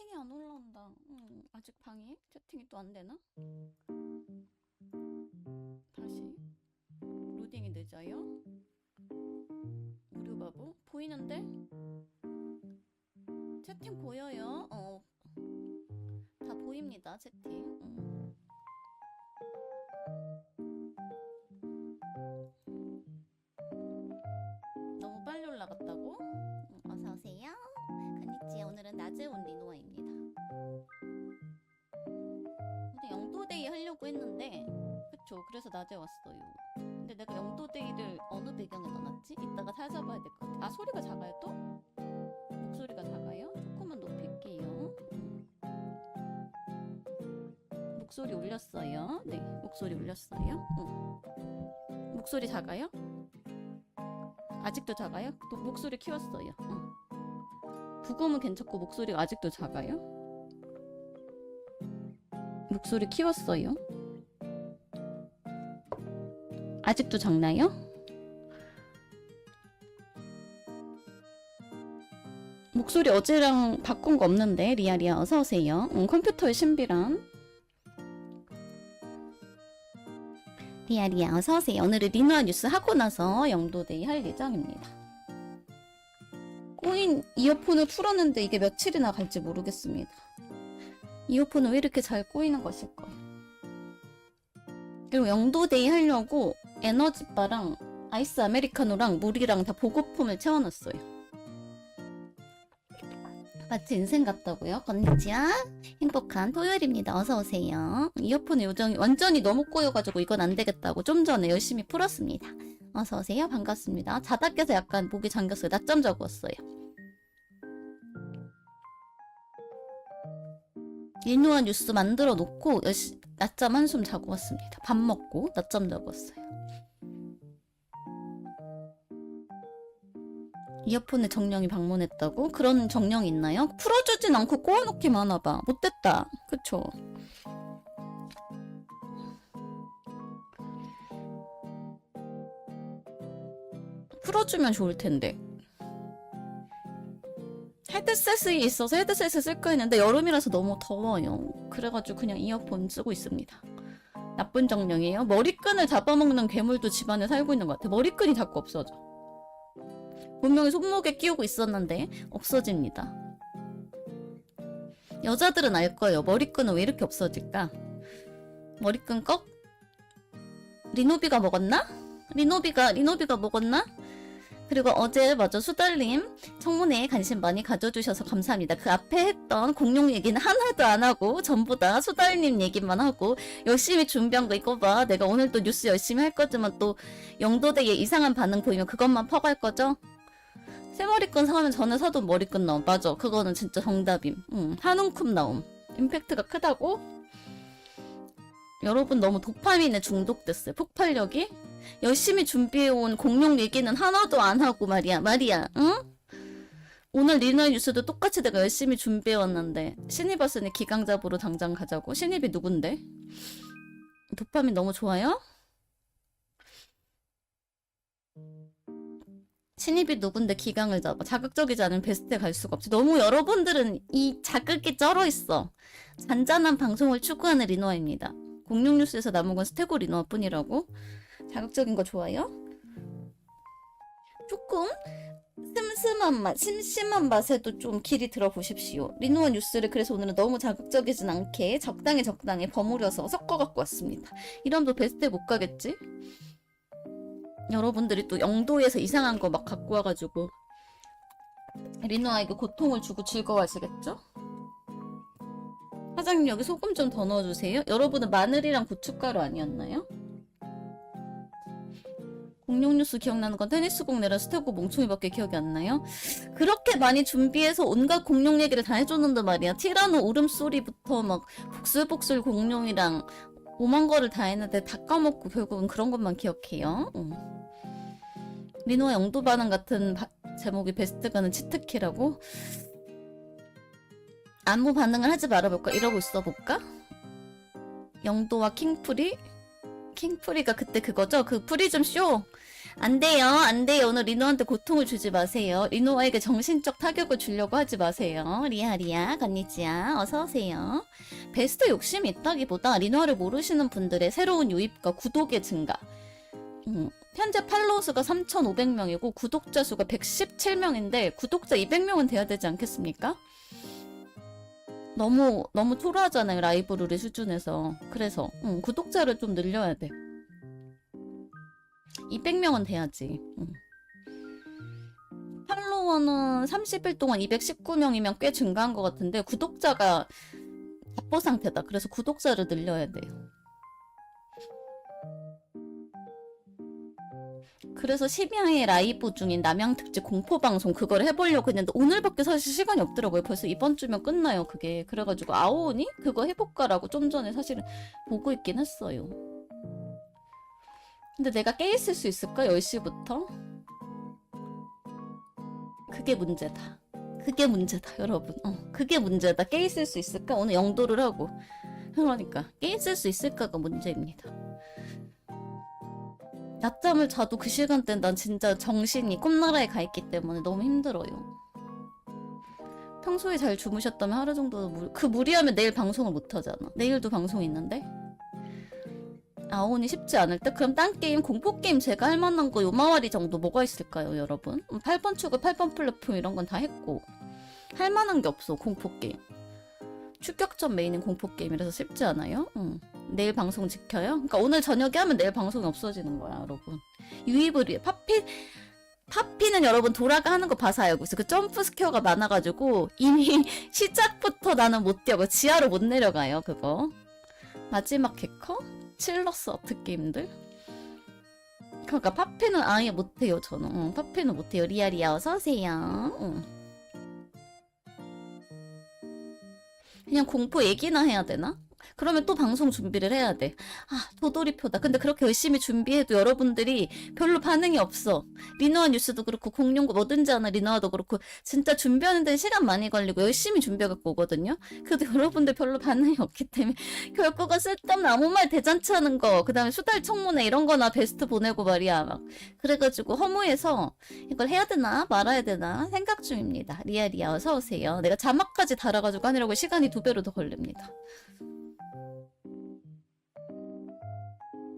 채팅이 안 올라온다. 아직 방이 채팅이 또 안 되나? 다시 로딩이 늦어요. 우류바보 보이는데? 채팅 보여요? 다 보입니다. 채팅. 너무 빨리 올라갔다고? 어서 오세요. 건니치야. 오늘은 낮에 온 리노아입니다. 근데 영도데이 하려고 했는데, 그쵸? 그래서 낮에 왔어요. 근데 내가 영도데이를 어느 배경에 넣어놨지? 이따가 찾아봐야 될 것 같아. 아, 소리가 작아요 또? 목소리가 작아요? 조금만 높일게요. 목소리 올렸어요. 네, 목소리 올렸어요. 목소리 작아요? 아직도 작아요? 또 목소리 키웠어요. 부금은 괜찮고 목소리가 아직도 작아요? 목소리 키웠어요? 아직도 작나요? 목소리 어제랑 바꾼 거 없는데. 리아리아 어서오세요. 컴퓨터의 신비란 리아리아 어서오세요. 오늘은 리노아 뉴스 하고 나서 영도데이 할 예정입니다. 꼬인 이어폰을 풀었는데 이게 며칠이나 갈지 모르겠습니다. 이어폰은 왜 이렇게 잘 꼬이는 것일까요? 그리고 영도데이 하려고 에너지바랑 아이스 아메리카노랑 물이랑 다 보급품을 채워놨어요. 마치 인생 같다고요? 건니치와 행복한 토요일입니다. 어서오세요. 이어폰의 요정이 완전히 너무 꼬여가지고 이건 안되겠다고 좀 전에 열심히 풀었습니다. 어서오세요. 반갑습니다. 자다 깨서 약간 목이 잠겼어요. 낮잠 자고 왔어요. 리노아 뉴스 만들어 놓고 낮잠 한숨 자고 왔습니다. 밥 먹고 낮잠 자고 왔어요. 이어폰에 정령이 방문했다고? 그런 정령이 있나요? 풀어주진 않고 꼬아놓기만 하나봐. 못됐다. 그쵸? 풀어주면 좋을텐데. 헤드셋이 있어서 헤드셋을 쓸까 했는데 여름이라서 너무 더워요. 그래가지고 그냥 이어폰 쓰고 있습니다. 나쁜 정령이에요. 머리끈을 잡아먹는 괴물도 집안에 살고 있는 것 같아. 머리끈이 자꾸 없어져. 분명히 손목에 끼우고 있었는데 없어집니다. 여자들은 알 거예요. 머리끈은 왜 이렇게 없어질까? 머리끈 꺽? 리노비가 먹었나? 리노비가 먹었나? 그리고 어제 맞아 수달님 청문회에 관심 많이 가져주셔서 감사합니다. 그 앞에 했던 공룡 얘기는 하나도 안 하고 전부 다 수달님 얘기만 하고 열심히 준비한 거 이거 봐. 내가 오늘 또 뉴스 열심히 할 거지만 또 영도대에 이상한 반응 보이면 그것만 퍼갈 거죠? 새 머리끈 사면 전에 사돈 머리끈 나옴. 맞아. 그거는 진짜 정답임. 한 움큼 나옴. 임팩트가 크다고? 여러분 너무 도파민에 중독됐어요. 폭발력이? 열심히 준비해온 공룡 얘기는 하나도 안 하고 말이야. 응? 오늘 리노아 뉴스도 똑같이 내가 열심히 준비해왔는데 신입 왔으니 기강 잡으러 당장 가자고. 신입이 누군데? 도파민 너무 좋아요? 신입이 누군데 기강을 잡아. 자극적이지 않은 베스트에 갈 수가 없지. 너무 여러분들은 이 자극이 쩔어있어. 잔잔한 방송을 추구하는 리노아입니다. 공룡 뉴스에서 남은 건 스테고 리노아 뿐이라고? 자극적인 거 좋아요? 조금 슴슴한 맛, 심심한 맛에도 좀 길이 들어보십시오. 리노아 뉴스를 그래서 오늘은 너무 자극적이진 않게 적당히 버무려서 섞어갖고 왔습니다. 이러면 베스트에 못 가겠지? 여러분들이 또 영도에서 이상한 거 막 갖고 와가지고 리노아에게 고통을 주고 즐거워하시겠죠? 사장님 여기 소금 좀 더 넣어주세요. 여러분은 마늘이랑 고춧가루 아니었나요? 공룡 뉴스 기억나는 건 테니스공 내라 스테고 몽충이밖에 기억이 안 나요? 그렇게 많이 준비해서 온갖 공룡 얘기를 다 해줬는데 말이야. 티라노 울음소리부터 막 복슬복슬 공룡이랑 오만 거를 다 했는데 다 까먹고 결국은 그런 것만 기억해요. 리노아 영도 반응 같은 제목이 베스트가는 치트키라고? 아무 반응을 하지 말아볼까? 이러고 있어볼까? 영도와 킹프리? 킹프리가 그때 그거죠? 그 프리즘 쇼! 안 돼요, 안 돼요. 오늘 리노한테 고통을 주지 마세요. 리노에게 정신적 타격을 주려고 하지 마세요. 리아, 건니치야. 어서오세요. 베스트 욕심이 있다기보다 리노아를 모르시는 분들의 새로운 유입과 구독의 증가. 현재 팔로워 수가 3,500명이고 구독자 수가 117명인데 구독자 200명은 돼야 되지 않겠습니까? 너무 초라하잖아요, 라이브 룰의 수준에서. 그래서 구독자를 좀 늘려야 돼. 200명은 돼야지. 팔로워는 30일 동안 219명이면 꽤 증가한 것 같은데 구독자가 답보 상태다. 그래서 구독자를 늘려야 돼요. 그래서 12화의 라이브 중인 남양특집 공포방송 그걸 해보려고 했는데 오늘밖에 사실 시간이 없더라고요. 벌써 이번 주면 끝나요, 그게. 그래가지고 아오니? 그거 해볼까라고 좀 전에 사실은 보고 있긴 했어요. 근데 내가 깨 있을 수 있을까? 10시부터? 그게 문제다. 그게 문제다, 여러분. 그게 문제다. 깨 있을 수 있을까? 오늘 영도를 하고. 그러니까 깨 있을 수 있을까가 문제입니다. 낮잠을 자도 그 시간대는 난 진짜 정신이 꿈나라에 가 있기 때문에 너무 힘들어요. 평소에 잘 주무셨다면 하루 정도 무리하면 내일 방송을 못 하잖아. 내일도 방송 있는데. 아오니 쉽지 않을 때? 그럼 딴 게임, 공포 게임 제가 할 만한 거 요마와리 정도 뭐가 있을까요, 여러분? 8번 출구, 8번 플랫폼 이런 건 다 했고 할 만한 게 없어, 공포 게임. 추격전 메인인 공포 게임이라서 쉽지 않아요? 내일 방송 지켜요? 그러니까 오늘 저녁에 하면 내일 방송이 없어지는 거야, 여러분. 유입을 위해 파피는 여러분 돌아가 하는 거 봐서 알고 있어. 그 점프 스퀘어가 많아가지고 이미 시작부터 나는 못 뛰어. 지하로 못 내려가요, 그거. 마지막 해커? 칠러스 어트 게임들? 그러니까 파피는 아예 못해요, 저는. 파피는 못해요. 리아리아 어서오세요. 그냥 공포 얘기나 해야 되나? 그러면 또 방송 준비를 해야 돼. 아, 도돌이표다. 근데 그렇게 열심히 준비해도 여러분들이 별로 반응이 없어. 리노아 뉴스도 그렇고 공룡고 뭐든지 하나 리노아도 그렇고 진짜 준비하는 데는 시간 많이 걸리고 열심히 준비해갖고 오거든요. 그래도 여러분들 별로 반응이 없기 때문에 결국은 쓸데없는 아무 말 대잔치 하는 거, 그 다음에 수달 청문회 이런 거나 베스트 보내고 말이야. 막 그래가지고 허무해서 이걸 해야 되나 말아야 되나 생각 중입니다. 리아리아 어서오세요. 내가 자막까지 달아가지고 하느라고 시간이 2배로 더 걸립니다.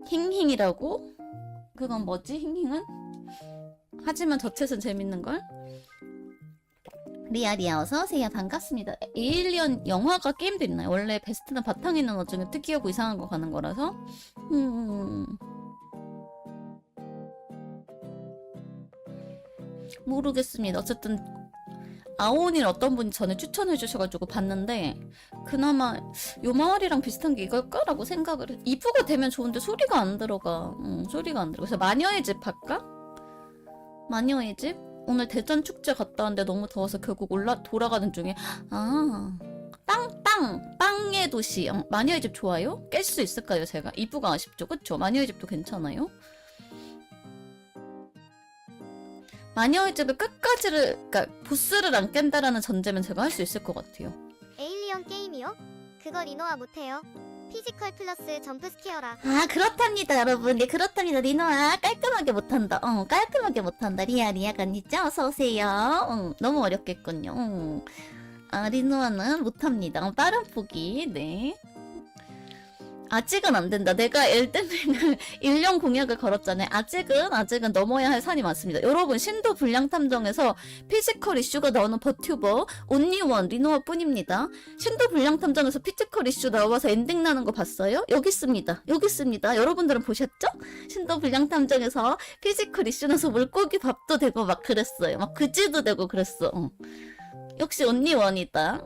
힝힝이라고? 그건 뭐지, 힝힝은? 하지만 저 챗은 재밌는걸? 리아리아 어서오세요. 반갑습니다. 에일리언 영화가 게임도 있나요? 원래 베스트는 바탕에 있는 것 중에 특이하고 이상한 거 가는 거라서. 모르겠습니다. 어쨌든 아오니를 어떤 분이 전에 추천해 주셔가지고 봤는데 그나마 요마을이랑 비슷한 게 이걸까라고 생각을 해. 2부가 되면 좋은데 소리가 안 들어가. 소리가 안 들어가. 그래서 마녀의 집 할까? 마녀의 집? 오늘 대전 축제 갔다 왔는데 너무 더워서 결국 돌아가는 중에 빵의 도시. 마녀의 집 좋아요? 깰 수 있을까요, 제가? 2부가 아쉽죠, 그쵸? 마녀의 집도 괜찮아요? 마녀의 집을 그러니까 보스를 안 깬다라는 전제면 제가 할 수 있을 것 같아요. 에일리언 게임이요? 그거 리노아 못해요. 피지컬 플러스 점프 스퀘어라. 아, 그렇답니다, 여러분. 네, 그렇답니다. 리노아 깔끔하게 못한다. 깔끔하게 못한다. 리아 간니짜 어서오세요. 너무 어렵겠군요. 아, 리노아는 못합니다. 빠른 포기. 네. 아직은 안 된다. 내가 엘든링을 1년 공약을 걸었잖아요. 아직은 넘어야 할 산이 많습니다. 여러분, 신도 불량 탐정에서 피지컬 이슈가 나오는 버튜버 온리원 리노아 뿐입니다. 신도 불량 탐정에서 피지컬 이슈 나와서 엔딩 나는 거 봤어요? 여기 있습니다. 여러분들은 보셨죠? 신도 불량 탐정에서 피지컬 이슈 나서 물고기 밥도 되고 막 그랬어요. 막 그지도 되고 그랬어. 역시 온리원이다.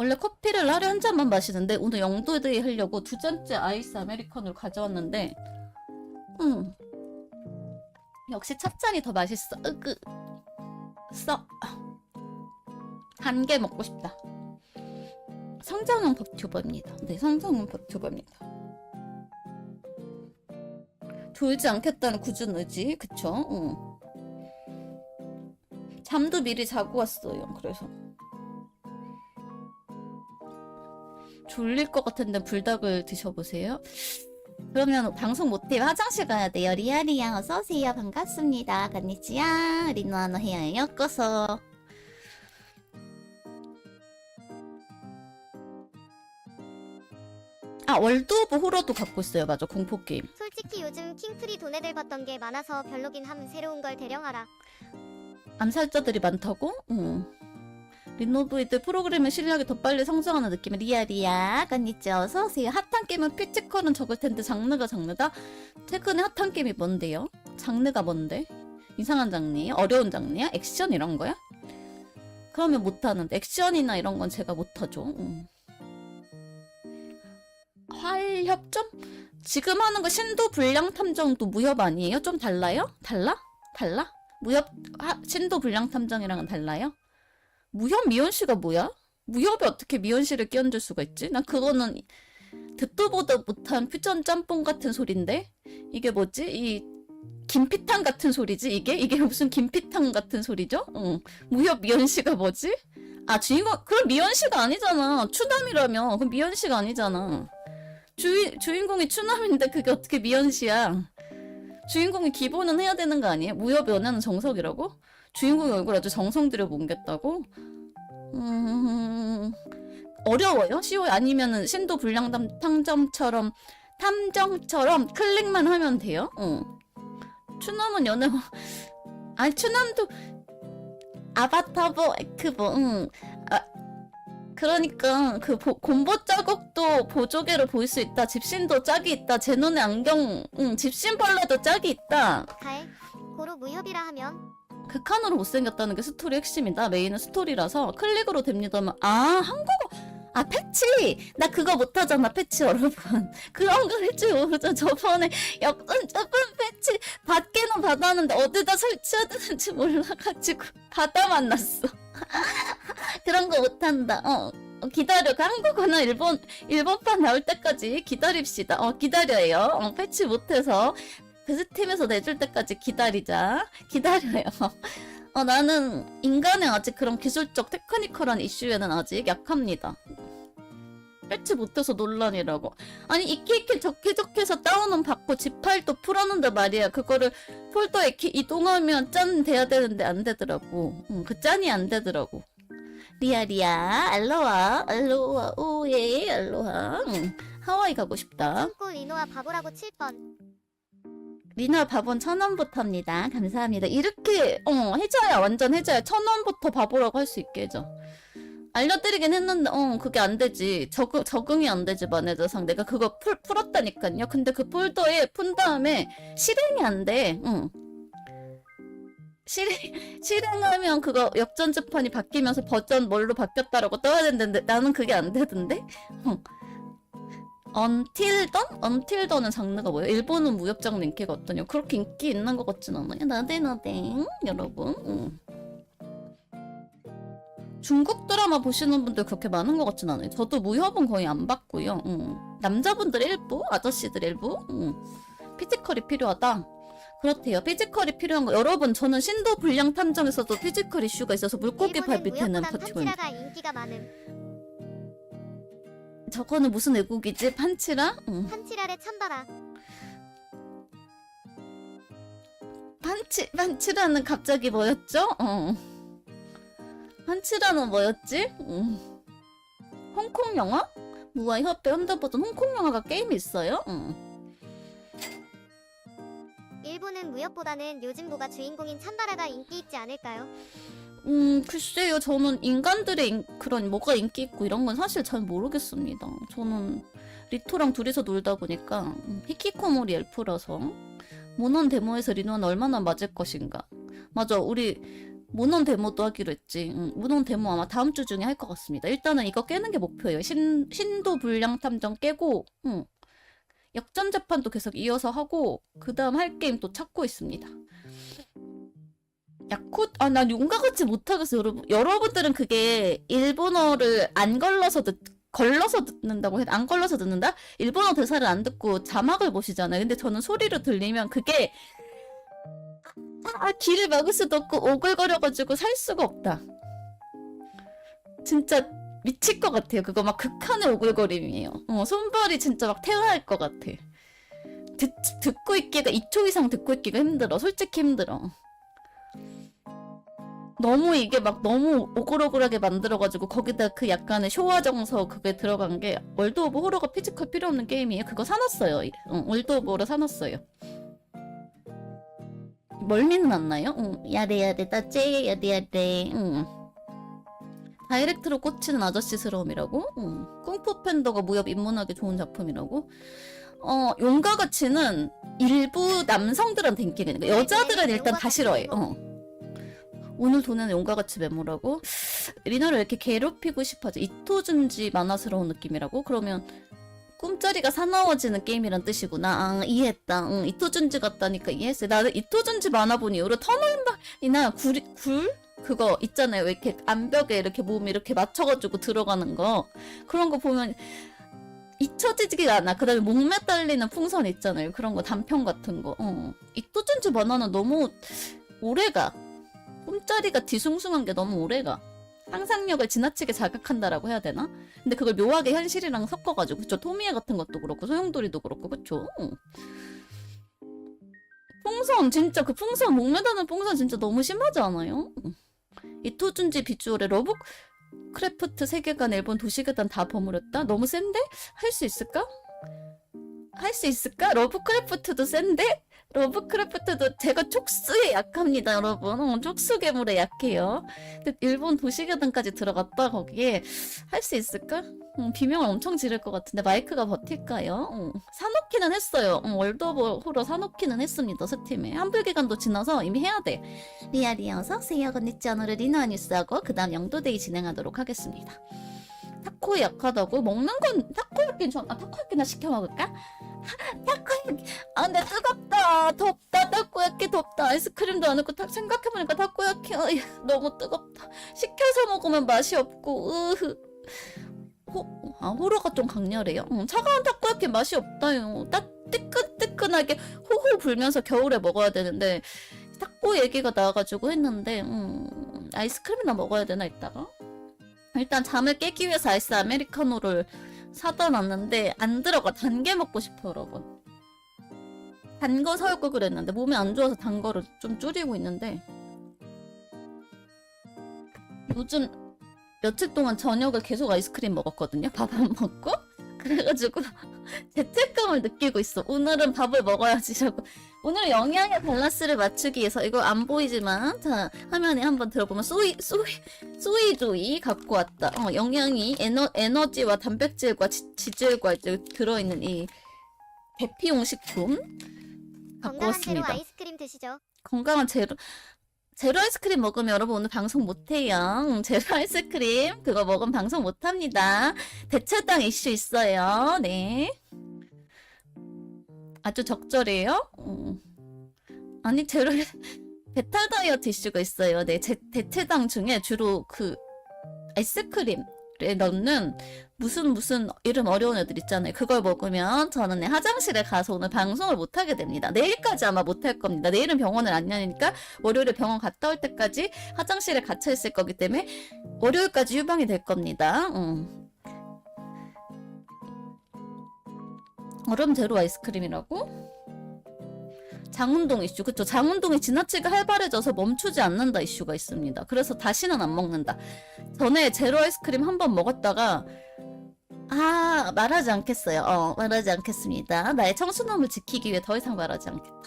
원래 커피를 하루에 한 잔만 마시는데 오늘 영도데이 하려고 2잔째 아이스 아메리카노를 가져왔는데 역시 찻잔이 더 맛있어. 한 개 먹고 싶다. 성장형 버튜버입니다. 네, 성장형 버튜버입니다. 졸지 않겠다는 굳은 의지. 그쵸? 잠도 미리 자고 왔어요. 그래서 졸릴 것 같은데 불닭을 드셔보세요. 그러면 방송 못해요. 화장실 가야 돼요. 리아리양 어서오세요. 반갑습니다. 건니치야. 리노아노 헤어에 엮어서. 아, 월드 오브 호러도 갖고 있어요. 맞아, 공포게임. 솔직히 요즘 킹프리 돈 애들 봤던 게 많아서 별로긴 함. 새로운 걸 대령하라. 암살자들이 많다고? 응. 리노브이드 프로그램의 실력이 더 빨리 성장하는 느낌의 리아리야. 건니치 어서오세요. 핫한 게임은 피지컬은 적을 텐데 장르가 최근에 핫한 게임이 뭔데요? 장르가 뭔데? 이상한 장르예요? 어려운 장르야? 액션 이런 거야? 그러면 못하는데 액션이나 이런 건 제가 못하죠. 활협점? 지금 하는 거 신도 불량 탐정도 무협 아니에요? 좀 달라요? 달라? 무협 신도 불량 탐정이랑은 달라요? 무협 미연씨가 뭐야? 무협에 어떻게 미연씨를 끼얹을 수가 있지? 난 그거는 듣도 보도 못한 퓨전 짬뽕 같은 소린데? 이게 뭐지? 이 김피탕 같은 소리지? 이게 무슨 김피탕 같은 소리죠? 무협 미연씨가 뭐지? 아, 주인공 그럼 미연씨가 아니잖아. 추남이라며. 그럼 미연씨가 아니잖아. 주인공이 추남인데 그게 어떻게 미연씨야? 주인공이 기본은 해야 되는 거 아니에요? 무협 연애는 정석이라고? 주인공의 얼굴 아주 정성 들여 옮겼다고? 어려워요? 쉬워요? 아니면은 신도 불량 탐정처럼 클릭만 하면 돼요? 추남은 연애 아니 추남도 아바타보 그러니까 그 곰보 자국도 보조개로 보일 수 있다. 집신도 짝이 있다. 제 눈에 안경 집신 벌레도 짝이 있다. 가에 고로 무협이라 하면 극한으로 못생겼다는 게 스토리 핵심이다. 메인은 스토리라서 클릭으로 됩니다만 한국어 패치 나 그거 못하잖아. 패치 여러분 그런 거 할 줄 모르죠. 저번에 역전적분 패치 받기는 받았는데 어디다 설치해야 되는지 몰라가지고 바다 만났어. 그런 거 못한다. 기다려. 그 한국어나 일본판 나올 때까지 기다립시다. 기다려요. 패치 못해서 그 스팀에서 내줄 때까지 기다려요. 나는 인간의 아직 그런 기술적 테크니컬한 이슈에는 아직 약합니다. 패치 못해서 논란이라고. 아니 이케이케 적해서 다운은 받고 G8도 풀었는데 말이야. 그거를 폴더에 이동하면 짠 돼야 되는데 안 되더라고. 그 짠이 안 되더라고. 리아리아 알로하 오예 알로하. 하와이 가고 싶다. 참고 리노아 바보라고 7번. 리나 바본 1000원부터입니다. 감사합니다. 이렇게 해줘야 완전 해줘야 1000원부터 바보라고 할 수 있게 해줘. 알려드리긴 했는데 그게 안 되지. 적응이 안 되지. 만해자상 내가 그거 풀었다니까요. 근데 그 폴더에 푼 다음에 실행이 안 돼. 실행하면 그거 역전재판이 바뀌면서 버전 뭘로 바뀌었다라고 떠야 되는데 나는 그게 안 되던데? Until Dawn은 장르가 뭐예요? 일본은 무협 장르 인기가 어떠냐? 그렇게 인기 있는 것 같진 않아요. 나대나댕 여러분. 중국 드라마 보시는 분들 그렇게 많은 것 같진 않아요. 저도 무협은 거의 안 봤고요. 남자분들 일부, 아저씨들 일부. 피지컬이 필요하다. 그렇대요. 피지컬이 필요한 거. 여러분 저는 신도 불량 탐정에서도 피지컬 이슈가 있어서 물고기 발 밑에는 버티고 있는. 판치라가 인기가 많음. 저거는 무슨 애국이지? 판치라? 판치라의 참바라. 판치라는 갑자기 뭐였죠? 판치라는 뭐였지? 홍콩 영화? 무아이 협회 헌터버전 홍콩 영화가 게임이 있어요? 일본은 무협보다는 요즘보가 주인공인 참바라가 인기 있지 않을까요? 글쎄요. 저는 인간들의 그런 뭐가 인기 있고 이런 건 사실 잘 모르겠습니다. 저는 리토랑 둘이서 놀다 보니까 히키코모리 엘프라서 모논 데모에서 리노는 얼마나 맞을 것인가. 맞아. 우리 모논 데모도 하기로 했지. 모논 데모 아마 다음 주 중에 할 것 같습니다. 일단은 이거 깨는 게 목표예요. 신도 불량 탐정 깨고 역전재판도 계속 이어서 하고 그 다음 할 게임 또 찾고 있습니다. 난 용가같이 못하겠어. 여러분들은 그게 일본어를 안 걸러서 듣는다고 안 걸러서 듣는다? 일본어 대사를 안 듣고 자막을 보시잖아요. 근데 저는 소리로 들리면 그게 귀를 막을 수도 없고 오글거려가지고 살 수가 없다. 진짜 미칠 것 같아요. 그거 막 극한의 오글거림이에요. 손발이 진짜 막 태어날 것 같아. 듣고 있기가 2초 이상 듣고 있기가 힘들어. 솔직히 힘들어. 너무 이게 막 너무 오글오글하게 만들어가지고 거기다 그 약간의 쇼와 정서 그게 들어간 게 월드 오브 호러가 피지컬 필요 없는 게임이에요. 그거 사놨어요. 월드 오브 호러 사놨어요. 멀미는 안 나요? 야래 따째 야래. 다이렉트로 꽂히는 아저씨스러움이라고? 쿵푸 팬더가 무협 입문하기 좋은 작품이라고? 용과 같이는 일부 남성들한테 인기가 있는 거야. 여자들은 일단 다 싫어해. 오늘 돈에는 용과 같이 메모라고? 리나를 왜 이렇게 괴롭히고 싶어져? 이토준지 만화스러운 느낌이라고? 그러면 꿈자리가 사나워지는 게임이란 뜻이구나. 아, 이해했다. 이토준지 같다니까 이해했어. 나는 이토준지 만화 본 이후로 터널이나 굴? 그거 있잖아요. 왜 이렇게 암벽에 이렇게 몸 이렇게 맞춰가지고 들어가는 거. 그런 거 보면 잊혀지지가 않아. 그 다음에 목매 딸리는 풍선 있잖아요. 그런 거 단편 같은 거. 이토준지 만화는 너무 오래가. 꿈자리가 뒤숭숭한 게 너무 오래가. 상상력을 지나치게 자극한다라고 해야 되나? 근데 그걸 묘하게 현실이랑 섞어가지고 그쵸? 토미에 같은 것도 그렇고 소용돌이도 그렇고 그쵸? 풍선 진짜 그 풍선 목매다는 풍선 진짜 너무 심하지 않아요? 이토준지 비주얼에 러브크래프트 세계관 일본 도시계단 다 버무렸다? 너무 센데? 할 수 있을까? 할 수 있을까? 러브크래프트도 센데? 러브크래프트도 제가 촉수에 약합니다, 여러분. 촉수 괴물에 약해요. 근데 일본 도시계단까지 들어갔다 거기에 할 수 있을까? 비명을 엄청 지를 것 같은데 마이크가 버틸까요? 사놓기는 했어요. 월드 오브 호러 사놓기는 했습니다, 스팀에. 환불 기간도 지나서 이미 해야 돼. 리아리아 어서오세요. 건니치 오늘은 리노아 뉴스하고 그 다음 영도데이 진행하도록 하겠습니다. 타코에 약하다고? 먹는 건 타코야끼는 타코야끼나 시켜 먹을까? 타코야끼. 근데 뜨겁다. 덥다. 타코야끼 덥다. 아이스크림도 안 했고 생각해보니까 타코야끼 너무 뜨겁다. 시켜서 먹으면 맛이 없고 호러가 좀 강렬해요. 차가운 타코야끼 맛이 없다요. 뜨끈뜨끈하게 호호 불면서 겨울에 먹어야 되는데 타코 얘기가 나와가지고 했는데 아이스크림이나 먹어야 되나 이따가? 일단 잠을 깨기 위해서 아이스 아메리카노를 사다 놨는데 안 들어가. 단 게 먹고 싶어 여러분. 단 거 사올 걸 그랬는데 몸에 안 좋아서 단 거를 좀 줄이고 있는데 요즘 며칠 동안 저녁을 계속 아이스크림 먹었거든요. 밥 안 먹고. 그래가지고 죄책감을 느끼고 있어. 오늘은 밥을 먹어야지라고. 오늘 영양의 밸런스를 맞추기 위해서 이거 안 보이지만 자 화면에 한번 들어보면 소이조이 갖고 왔다. 영양이 에너지와 단백질과 지질과 이제 들어있는 이 대피용 식품 갖고 건강한 제로 왔습니다. 아이스크림 드시죠. 건강한 제로 아이스크림 먹으면 여러분 오늘 방송 못해요. 제로 아이스크림 그거 먹으면 방송 못합니다. 대체당 이슈 있어요. 네. 아주 적절해요. 아니 제로 배탈 다이어트 이슈가 있어요. 네. 대체당 중에 주로 그 아이스크림에 넣는 무슨 이름 어려운 애들 있잖아요. 그걸 먹으면 저는 화장실에 가서 오늘 방송을 못하게 됩니다. 내일까지 아마 못할 겁니다. 내일은 병원을 안 여니까 월요일에 병원 갔다 올 때까지 화장실에 갇혀 있을 거기 때문에 월요일까지 유방이 될 겁니다. 얼음 제로 아이스크림이라고? 장운동 이슈. 그쵸. 장운동이 지나치게 활발해져서 멈추지 않는다 이슈가 있습니다. 그래서 다시는 안 먹는다. 전에 제로 아이스크림 한 번 먹었다가 말하지 않겠어요. 말하지 않겠습니다. 나의 청순함을 지키기 위해 더 이상 말하지 않겠다.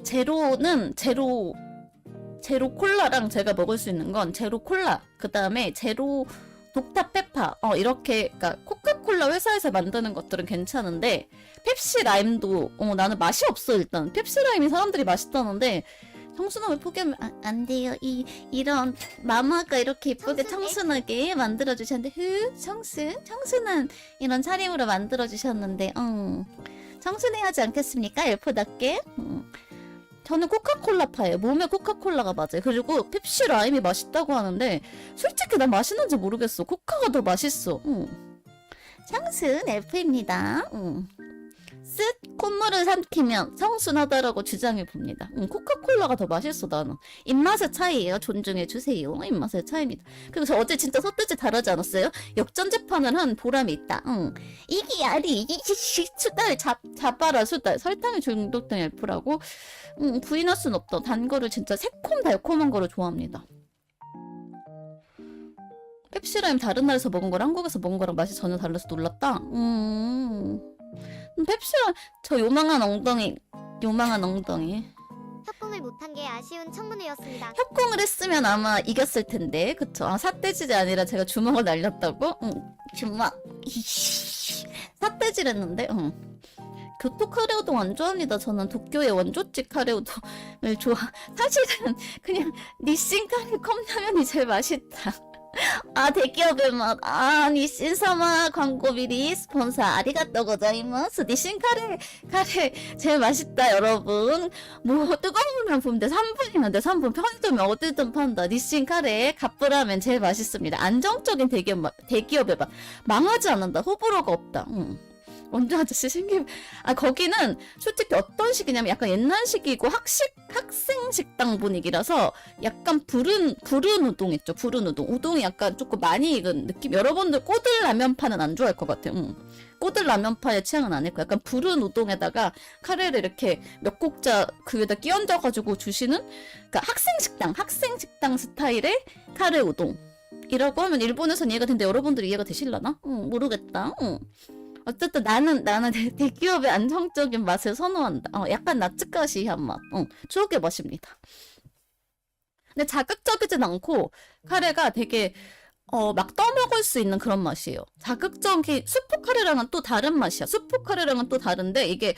제로는 제로 콜라랑 제가 먹을 수 있는 건 제로 콜라, 그 다음에 제로 독타 페파, 이렇게, 그니까, 코카콜라 회사에서 만드는 것들은 괜찮은데, 펩시 라임도, 나는 맛이 없어, 일단. 펩시 라임이 사람들이 맛있다는데, 청순함을 포기하면, 안 돼요. 이런, 마마가 이렇게 예쁘게 청순하게 만들어주셨는데, 청순한 이런 차림으로 만들어주셨는데, 청순해 하지 않겠습니까? 엘프답게. 저는 코카콜라파예요. 몸에 코카콜라가 맞아요. 그리고 펩시 라임이 맛있다고 하는데 솔직히 난 맛있는지 모르겠어. 코카가 더 맛있어. 청순 F입니다. 쓱 콧물을 삼키면 청순하다라고 주장해 봅니다. 코카콜라가 더 맛있어 나는. 입맛의 차이예요. 존중해 주세요. 입맛의 차이입니다. 그리고 저 어제 진짜 솥돼지 다르지 않았어요? 역전 재판을 한 보람이 있다. 이게 아니 이게 수달 잡아라 수달. 설탕에 중독된 엘프라고. 부인할 순 없다. 단 거를 진짜 새콤달콤한 거를 좋아합니다. 펩시라임 다른 나라에서 먹은 거랑 한국에서 먹은 거랑 맛이 전혀 달라서 놀랐다. 펩시라임 저 요망한 엉덩이. 협공을 못한 게 아쉬운 청문회였습니다. 협공을 했으면 아마 이겼을 텐데 그쵸? 아 삿대질이 아니라 제가 주먹을 날렸다고? 주먹. 삿대질 했는데 교토 카레우동 안 좋아합니다. 저는 도쿄의 원조집 카레우동을 좋아. 사실은 그냥 니신 카레 컵라면이 제일 맛있다. 아 대기업의 맛. 아 니신사마 광고 미리 스폰서 아리가또 고자이마스. 니신 카레 제일 맛있다 여러분. 뭐 뜨거운 물만 부으면 돼. 3분이면 돼. 3분 편의점에 어디든 판다. 니신 카레 갑부라면 제일 맛있습니다. 안정적인 대기업의 맛. 망하지 않는다. 호불호가 없다. 원조 아저씨 신기해. 아 거기는 솔직히 어떤 식이냐면 약간 옛날식이고 학생 식당 분위기라서 약간 부른 우동 있죠. 부른 우동이 약간 조금 많이 익은 느낌. 여러분들 꼬들라면파는 안 좋아할 것 같아요. 꼬들라면파의 취향은 아닐 거야. 약간 부른 우동에다가 카레를 이렇게 몇 곡자 그 위에다 끼얹어 가지고 주시는 그러니까 학생 식당 스타일의 카레 우동. 이라고 하면 일본에선 이해가 되는데 여러분들 이해가 되실라나? 모르겠다. 어쨌든 나는 대기업의 안정적인 맛을 선호한다. 약간 나츠카시한 맛. 추억의 맛입니다. 근데 자극적이진 않고 카레가 되게 막 떠먹을 수 있는 그런 맛이에요. 자극적인 수프 카레랑은 또 다른 맛이야. 수프 카레랑은 또 다른데 이게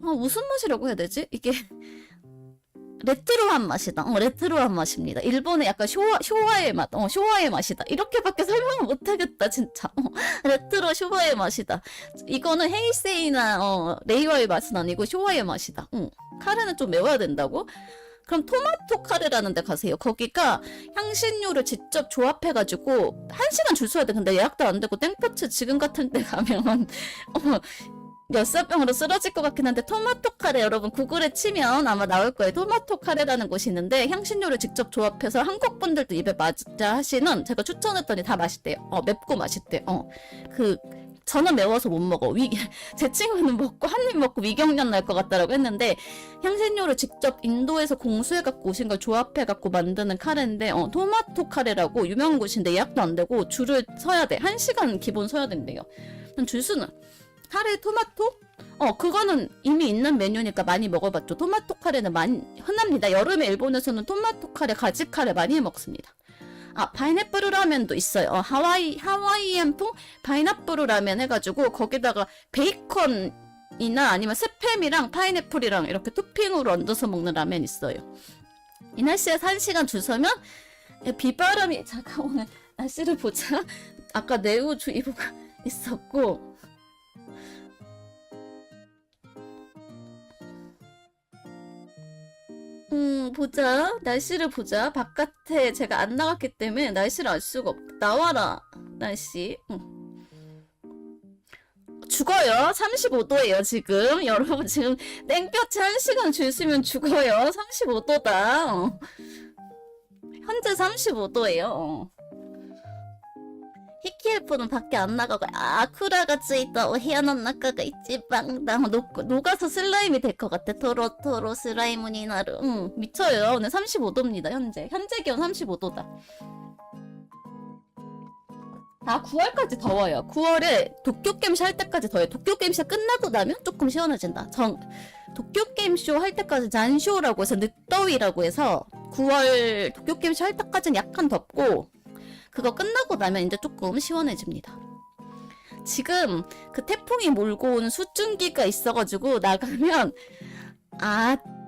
무슨 맛이라고 해야 되지? 이게 레트로한 맛이다. 레트로한 맛입니다. 일본의 약간 쇼와의 맛. 쇼와의 맛이다. 이렇게밖에 설명을 못하겠다, 진짜. 레트로 쇼와의 맛이다. 이거는 헤이세이나 레이와의 맛은 아니고 쇼와의 맛이다. 카레는 좀 매워야 된다고? 그럼 토마토 카레라는 데 가세요. 거기가 향신료를 직접 조합해가지고 1시간 줄 서야 돼. 근데 예약도 안 되고 땡볕에 지금 같은 데 가면 열사병으로 쓰러질 것 같긴 한데 토마토 카레 여러분 구글에 치면 아마 나올 거예요. 토마토 카레라는 곳이 있는데 향신료를 직접 조합해서 한국 분들도 입에 맞아 하시는 제가 추천했더니 다 맛있대요. 맵고 맛있대요. 저는 매워서 못 먹어. 제 친구는 먹고 한 입 먹고 위경련 날 것 같다라고 했는데 향신료를 직접 인도에서 공수해갖고 오신 걸 조합해갖고 만드는 카레인데 토마토 카레라고 유명한 곳인데 예약도 안 되고 줄을 서야 돼. 1시간 기본 서야 된대요. 줄 수는 카레 토마토? 그거는 이미 있는 메뉴니까 많이 먹어봤죠. 토마토 카레는 많이 흔합니다. 여름에 일본에서는 토마토 카레, 가지 카레 많이 먹습니다. 파인애플 라면도 있어요. 하와이안풍 파인애플 라면 해가지고 거기다가 베이컨이나 아니면 스팸이랑 파인애플이랑 이렇게 토핑으로 얹어서 먹는 라면 있어요. 이 날씨에서 1시간 줄 서면 비바람이 잠깐 오늘 날씨를 보자. 아까 내우주의보가 있었고 보자. 날씨를 보자. 바깥에 제가 안 나갔기 때문에 날씨를 알 수가 없다. 나와라. 날씨. 죽어요. 35도예요, 지금. 여러분, 지금 땡볕에 1시간 줄 서면 죽어요. 35도다. 현재 35도예요. 히키엘프는 밖에 안 나가고 아쿠라가 쯔이다 오히야노 나카가 이치방당 녹아서 슬라임이 될 것 같아. 토로토로 슬라임이 나르. 미쳐요. 오늘 35도입니다. 현재 기온 35도다. 9월까지 더워요. 9월에 도쿄게임쇼 할 때까지 더워요. 도쿄게임쇼 끝나고 나면 조금 시원해진다. 도쿄게임쇼 할 때까지 잔쇼라고 해서 늦더위라고 해서 9월 도쿄게임쇼 할 때까지는 약간 덥고 그거 끝나고 나면 이제 조금 시원해집니다. 지금 그 태풍이 몰고 온 수증기가 있어가지고 나가면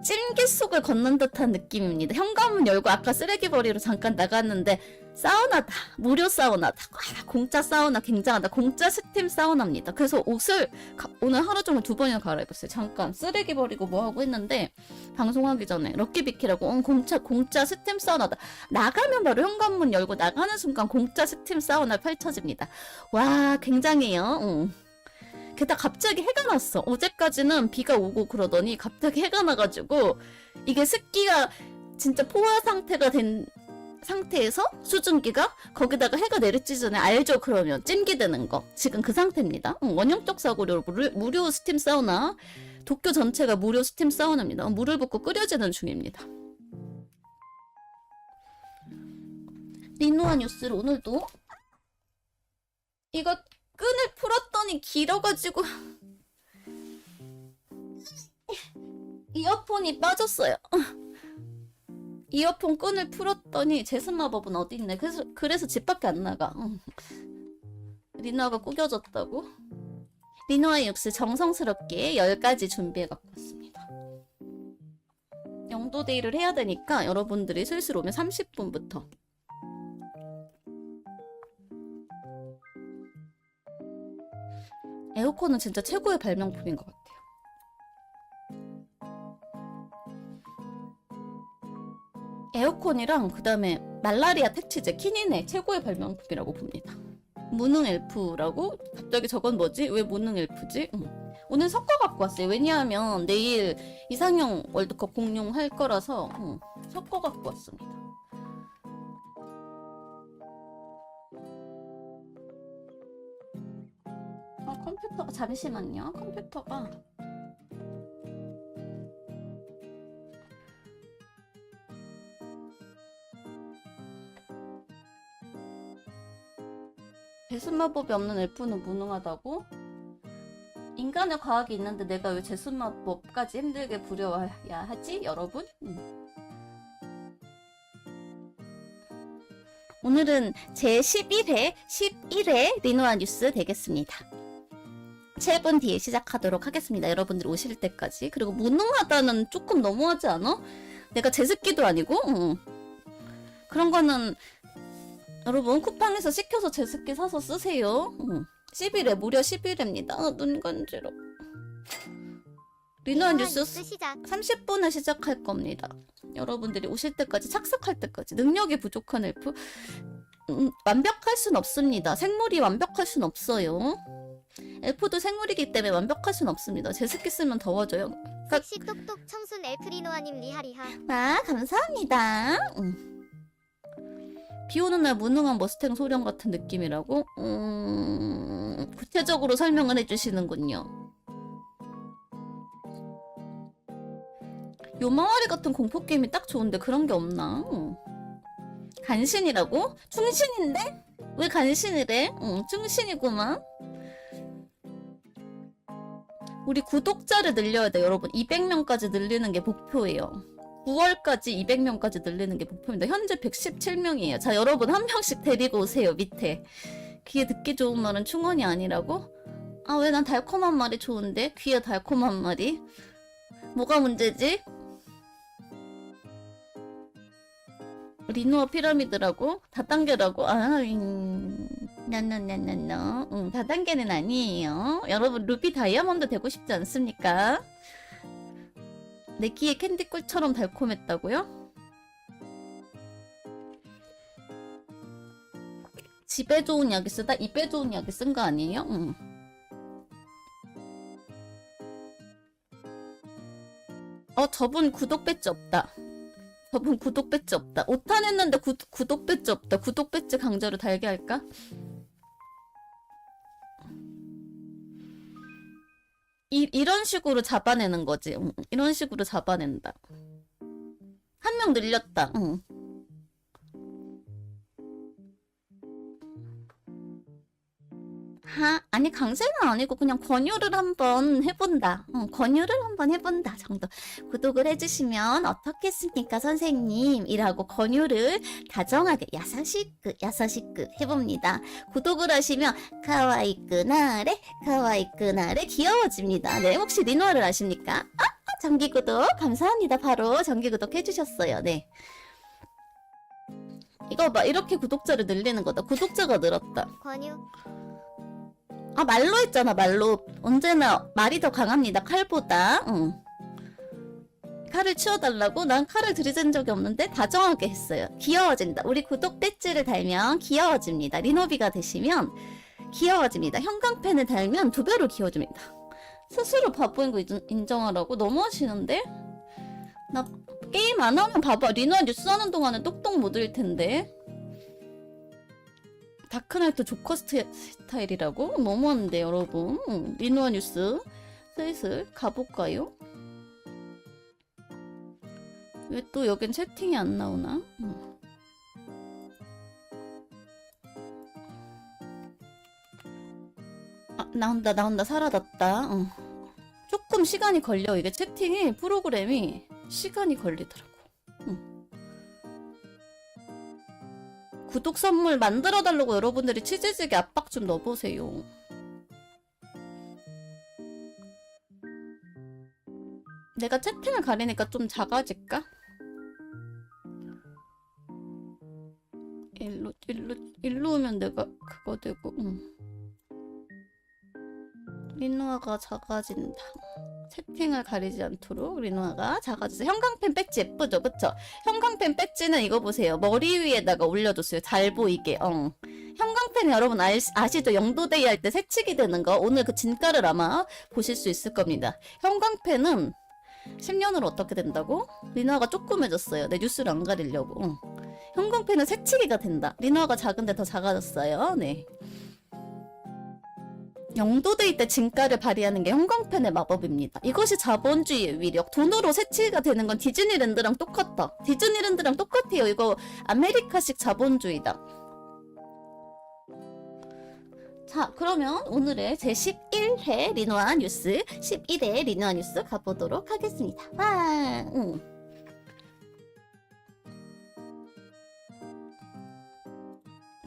찜기 속을 걷는 듯한 느낌입니다. 현관문 열고 아까 쓰레기 버리러 잠깐 나갔는데 사우나다. 무료 사우나다. 공짜 사우나 굉장하다. 공짜 스팀 사우나입니다. 그래서 옷을 오늘 하루 종일 2번이나 갈아입었어요. 잠깐 쓰레기 버리고 뭐하고 했는데 방송하기 전에 럭키비키라고 공짜 스팀 사우나다. 나가면 바로 현관문 열고 나가는 순간 공짜 스팀 사우나 펼쳐집니다. 와 굉장해요. 게다가 갑자기 해가 났어. 어제까지는 비가 오고 그러더니 갑자기 해가 나가지고 이게 습기가 진짜 포화 상태가 된 상태에서 수증기가 거기다가 해가 내리쬐 전에 알죠? 그러면 찜기되는 거. 지금 그 상태입니다. 원형적 사고로 무료 스팀 사우나. 도쿄 전체가 무료 스팀 사우나입니다. 물을 붓고 끓여지는 중입니다. 리노아 뉴스를 오늘도 이거 끈을 풀었더니 길어가지고 이어폰이 빠졌어요. 이어폰 끈을 풀었더니 제습마법은 어디 있네. 그래서 집 밖에 안 나가. 리노아가 꾸겨졌다고? 리노아의 육수 정성스럽게 10가지 준비해 갖고 왔습니다. 영도데이를 해야 되니까 여러분들이 슬슬 오면 30분부터 에어컨은 진짜 최고의 발명품인 것 같아요. 에어컨이랑 그 다음에 말라리아 퇴치제 키닌의 최고의 발명품이라고 봅니다. 무능 엘프라고? 갑자기 저건 뭐지? 왜 무능 엘프지? 오늘 섞어 갖고 왔어요. 왜냐하면 내일 이상형 월드컵 공룡할 거라서 섞어 갖고 왔습니다. 컴퓨터가 잠시만요. 컴퓨터가 제습마법이 없는 엘프는 무능하다고? 인간의 과학이 있는데 내가 왜 제습마법까지 힘들게 부려야 하지? 여러분? 오늘은 제 11회 리노아 뉴스 되겠습니다. 7분 뒤에 시작하도록 하겠습니다. 여러분들 오실 때까지. 그리고 무능하다는 조금 너무하지 않아? 내가 제습기도 아니고? 그런 거는 여러분 쿠팡에서 시켜서 제습기 사서 쓰세요. 11회 무려 11회입니다. 눈 간지러. 리노아 뉴스 시작. 30분에 시작할 겁니다. 여러분들이 오실 때까지 착석할 때까지. 능력이 부족한 엘프 완벽할 순 없습니다. 생물이 완벽할 순 없어요. 엘프도 생물이기 때문에 완벽할 순 없습니다. 제습기 쓰면 더워져요. 섹시 똑똑 청순 엘프 리노아님 리하리하. 아 감사합니다. 비 오는 날 무능한 머스탱 소령 같은 느낌이라고? 구체적으로 설명을 해주시는군요. 요마와리 같은 공포게임이 딱 좋은데 그런 게 없나? 간신이라고? 충신인데? 왜 간신이래? 충신이구만. 우리 구독자를 늘려야 돼, 여러분. 200명까지 늘리는 게 목표예요. 9월까지 200명까지 늘리는 게 목표입니다. 현재 117명이에요. 자, 여러분 한 명씩 데리고 오세요, 밑에. 귀에 듣기 좋은 말은 충원이 아니라고? 아, 왜 난 달콤한 말이 좋은데? 귀에 달콤한 말이? 뭐가 문제지? 리노아 피라미드라고? 다단계라고? 다단계는 아니에요. 여러분 루비 다이아몬드 되고 싶지 않습니까? 내 귀에 캔디꿀처럼 달콤했다고요? 집에 좋은 약이 쓰다 입에 좋은 약이 쓴 거 아니에요? 저분 구독 배지 없다. 저분 구독 배지 없다. 오탄 했는데 구독 배지 없다. 구독 배지 강제로 달게 할까? 이런 식으로 잡아내는 거지. 이런 식으로 잡아낸다. 한 명 늘렸다. 아니 강제는 아니고 그냥 권유를 한번 해본다. 권유를 한번 해본다 정도. 구독을 해주시면 어떻겠습니까 선생님? 이라고 권유를 다정하게 야사시크 해봅니다. 구독을 하시면 카와이끄나레 귀여워집니다. 네, 혹시 리노아를 아십니까? 정기구독 감사합니다. 바로 정기구독 해주셨어요. 네. 이거 봐, 이렇게 구독자를 늘리는 거다. 구독자가 늘었다. 권유. 말로 했잖아. 말로. 언제나 말이 더 강합니다. 칼보다. 칼을 치워달라고? 난 칼을 들이댄 적이 없는데 다정하게 했어요. 귀여워진다. 우리 구독 배지를 달면 귀여워집니다. 리노비가 되시면 귀여워집니다. 형광펜을 달면 2배로 귀여워집니다. 스스로 바보인 거 인정하라고? 너무하시는데? 나 게임 안 하면 봐봐. 리노아 뉴스 하는 동안은 똑똑 못 올 텐데. 다크나이트 조커 스타일이라고? 너무한데 여러분. 리노아 뉴스 슬슬 가볼까요? 왜 또 여긴 채팅이 안 나오나? 아, 나온다 살아났다. 조금 시간이 걸려. 이게 채팅이 프로그램이 시간이 걸리더라고. 구독 선물 만들어달라고 여러분들이 치즈직에 압박 좀 넣어보세요. 내가 채팅을 가리니까 좀 작아질까? 일로 오면 내가 그거 되고. 리노아가 작아진다. 채팅을 가리지 않도록 리노아가 작아져서. 형광펜 배지 예쁘죠? 그쵸? 형광펜 배지는 이거 보세요. 머리 위에다가 올려줬어요. 잘 보이게. 형광펜 여러분 아시죠? 영도데이 할 때 새치기 되는 거. 오늘 그 진가를 아마 보실 수 있을 겁니다. 형광펜은 10년으로 어떻게 된다고? 리노아가 조그매졌어요. 내 뉴스를 안 가리려고. 형광펜은 새치기가 된다. 리노아가 작은데 더 작아졌어요. 네. 영도데이 때 진가를 발휘하는 게 형광펜의 마법입니다. 이것이 자본주의의 위력. 돈으로 새치기가 되는 건 디즈니랜드랑 똑같다. 디즈니랜드랑 똑같아요. 이거 아메리카식 자본주의다. 자, 그러면 오늘의 제 11회 리노아 뉴스, 11회 리노아 뉴스 가보도록 하겠습니다. 와,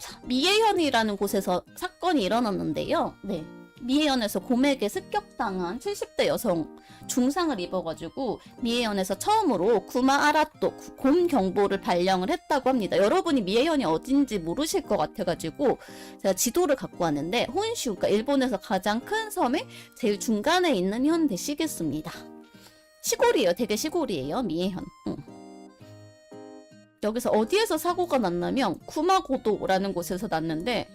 자, 미에현이라는 곳에서 사건이 일어났는데요. 네. 미에현에서 곰에게 습격당한 70대 여성 중상을 입어가지고 미에현에서 처음으로 구마 아라또 곰 경보를 발령을 했다고 합니다. 여러분이 미에현이 어딘지 모르실 것 같아가지고 제가 지도를 갖고 왔는데 혼슈, 그러니까 일본에서 가장 큰 섬의 제일 중간에 있는 현대시겠습니다. 시골이에요. 되게 시골이에요. 미에현. 여기서 어디에서 사고가 났냐면 구마고도라는 곳에서 났는데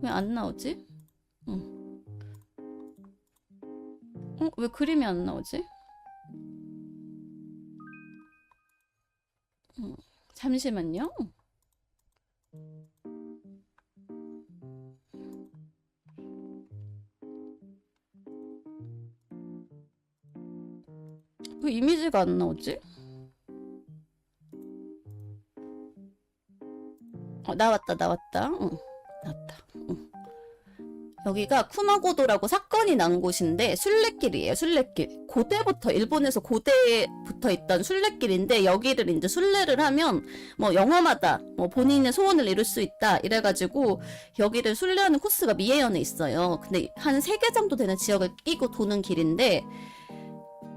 왜 안 나오지? 왜 그림이 안 나오지? 잠시만요. 왜 이미지가 안 나오지? 나왔다. 나왔다. 여기가 쿠마고도라고 사건이 난 곳인데 순례길이에요. 순례길. 고대부터 일본에서 고대부터 있던 순례길인데 여기를 이제 순례를 하면 뭐 영험하다, 뭐 본인의 소원을 이룰 수 있다 이래가지고 여기를 순례하는 코스가 미에현에 있어요. 근데 한 3개 정도 되는 지역을 끼고 도는 길인데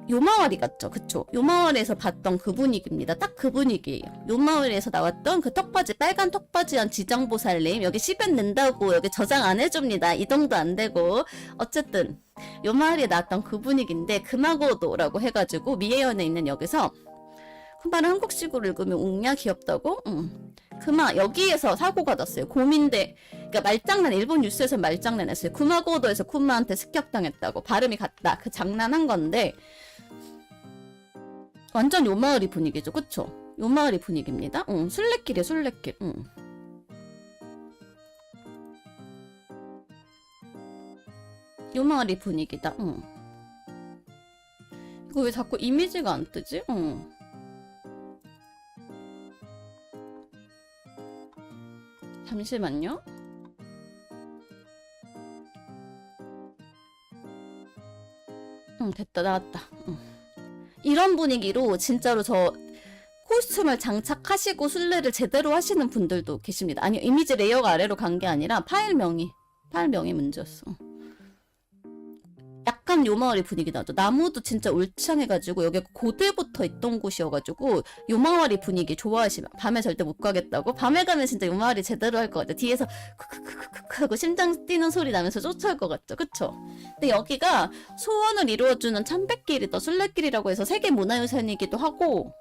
요마와리 같죠? 그쵸? 요마와리에서 봤던 그 분위기입니다. 딱 그 분위기예요. 요마와리에서 나왔던 그 턱바지, 빨간 턱바지한 지장보살님 여기 10엔 낸다고 여기 저장 안 해줍니다. 이 정도 안 되고 어쨌든 요마와리에 나왔던 그 분위기인데 금화고도라고 해가지고 미에현에 있는 여기서 그 말을 한국식으로 읽으면 웅냐 귀엽다고? 금화 여기에서 사고가 났어요. 곰인데 그러니까 말장난 일본 뉴스에서 말장난 했어요. 금화고도에서 쿠마한테 습격당했다고 발음이 같다. 그 장난한 건데 완전 요마을이 분위기죠. 그쵸? 요마을이 분위기입니다. 순례길이에요. 순례길. 요마을이 분위기다. 이거 왜 자꾸 이미지가 안 뜨지? 잠시만요. 됐다. 나왔다. 이런 분위기로 진짜로 저 코스튬을 장착하시고 순례를 제대로 하시는 분들도 계십니다. 아니 이미지 레이어가 아래로 간 게 아니라 파일명이 문제였어. 약간 요마을이 분위기 나죠. 나무도 진짜 울창해가지고 여기 고대부터 있던 곳이어가지고 요마을이 분위기 좋아하시면 밤에 절대 못 가겠다고? 밤에 가면 진짜 요마을이 제대로 할 것 같아요. 뒤에서 크크크크크 하고 심장 뛰는 소리 나면서 쫓아올 것 같죠. 그쵸? 근데 여기가 소원을 이루어주는 참배길이다. 순례길이라고 해서 세계문화유산이기도 하고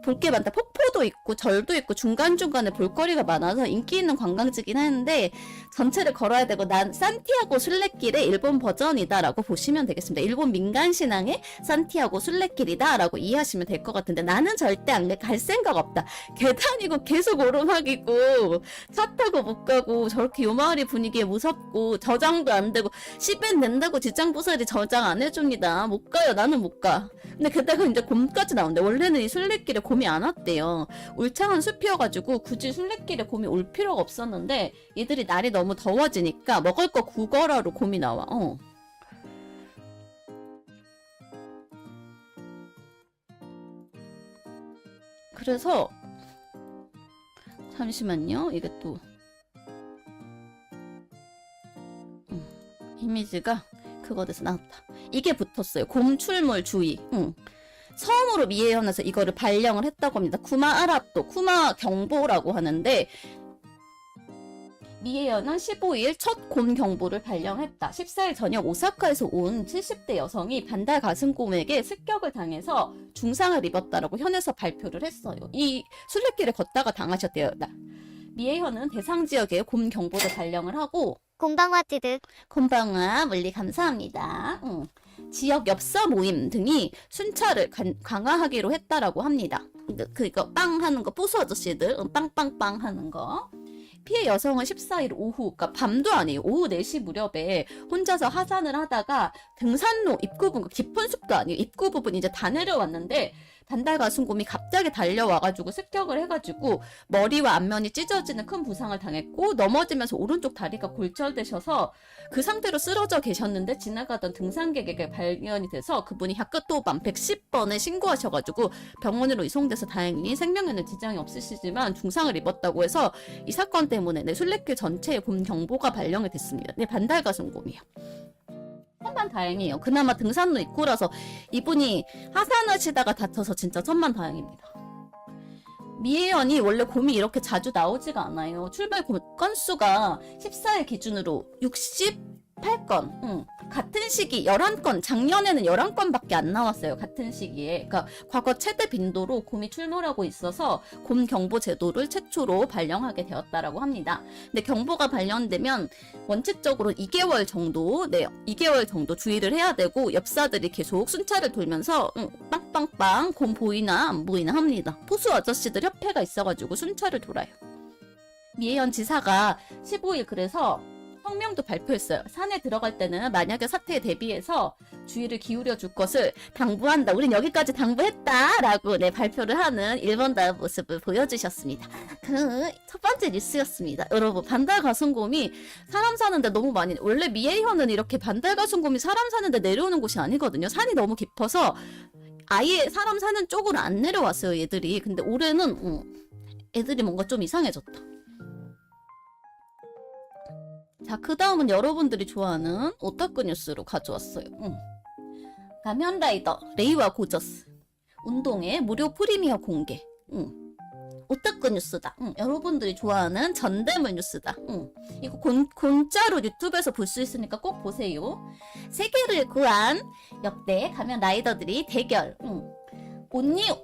볼 게 많다. 폭포도 있고 절도 있고 중간중간에 볼거리가 많아서 인기 있는 관광지긴 하는데 전체를 걸어야 되고 난 산티아고 순례길의 일본 버전이다라고 보시면 되겠습니다. 일본 민간 신앙의 산티아고 순례길이다라고 이해하시면 될 것 같은데 나는 절대 안 갈 생각 없다. 계단이고 계속 오르막이고 차 타고 못 가고 저렇게 요마을이 분위기에 무섭고 저장도 안 되고 10엔 낸다고 지장보살이 저장 안 해줍니다. 못 가요. 나는 못 가. 근데 게다가 이제 곰까지 나오는데 원래는 이 순례길에 곰이 안 왔대요. 울창한 숲이어가지고 굳이 순례길에 곰이 올 필요가 없었는데 얘들이 날이 너무 더워지니까 먹을 거 구걸하러 곰이 나와. 그래서 잠시만요. 이게 또 이미지가 그거 돼서 나왔다. 이게 붙었어요. 곰 출몰 주의. 처음으로 미에현에서 이거를 발령을 했다고 합니다. 쿠마 아라또, 쿠마 경보라고 하는데 미에현은 15일 첫 곰 경보를 발령했다. 14일 저녁 오사카에서 온 70대 여성이 반달 가슴곰에게 습격을 당해서 중상을 입었다라고 현에서 발표를 했어요. 이 순례길을 걷다가 당하셨대요. 미에현은 대상 지역에 곰 경보를 발령을 하고 곤방와 찌득. 곤방아 물리 감사합니다. 지역 엽서 모임 등이 순찰을 강화하기로 했다라고 합니다. 그거 빵 하는 거 뽀수 아저씨들 빵빵빵 하는 거. 피해 여성은 14일 오후, 그러니까 밤도 아니에요. 오후 4시 무렵에 혼자서 하산을 하다가 등산로 입구 부분, 깊은 숲도 아니에요. 입구 부분 이제 다 내려왔는데 반달 가슴곰이 갑자기 달려와가지고 습격을 해가지고 머리와 앞면이 찢어지는 큰 부상을 당했고 넘어지면서 오른쪽 다리가 골절되셔서 그 상태로 쓰러져 계셨는데 지나가던 등산객에게 발견이 돼서 그분이 샤크토반 110번에 신고하셔가지고 병원으로 이송돼서 다행히 생명에는 지장이 없으시지만 중상을 입었다고 해서 이 사건 때문에 내 순례길 전체에 곰 경보가 발령이 됐습니다. 네, 반달 가슴곰이요. 천만 다행이에요. 그나마 등산로 입구라서 이분이 하산하시다가 다쳐서 진짜 천만 다행입니다. 미에현이 원래 곰이 이렇게 자주 나오지가 않아요. 출발 건수가 14일 기준으로 68건. 같은 시기 11건, 작년에는 11건밖에 안 나왔어요. 같은 시기에. 그러니까 과거 최대 빈도로 곰이 출몰하고 있어서 곰 경보 제도를 최초로 발령하게 되었다라고 합니다. 근데 경보가 발령되면 원칙적으로 2개월 정도, 2개월 정도 주의를 해야 되고 엽사들이 계속 순찰을 돌면서 빵빵빵 곰 보이나 안 보이나 합니다. 포수 아저씨들 협회가 있어가지고 순찰을 돌아요. 미에현 지사가 15일 그래서 성명도 발표했어요. 산에 들어갈 때는 만약에 사태에 대비해서 주의를 기울여 줄 것을 당부한다. 우린 여기까지 당부했다. 라고 발표를 하는 일본다운 모습을 보여주셨습니다. 그 첫 번째 뉴스였습니다. 여러분 반달 가슴곰이 사람 사는데 너무 많이 원래 미에현은 이렇게 반달 가슴곰이 사람 사는데 내려오는 곳이 아니거든요. 산이 너무 깊어서 아예 사람 사는 쪽으로 안 내려왔어요. 얘들이. 근데 올해는 애들이 뭔가 좀 이상해졌다. 자, 그 다음은 여러분들이 좋아하는 오타쿠 뉴스로 가져왔어요. 가면라이더 레이와 고저스 운동회 무료 프리미어 공개. 오타쿠 뉴스다. 여러분들이 좋아하는 전대물 뉴스다. 이거 공짜로 유튜브에서 볼 수 있으니까 꼭 보세요. 세계를 구한 역대 가면라이더들이 대결.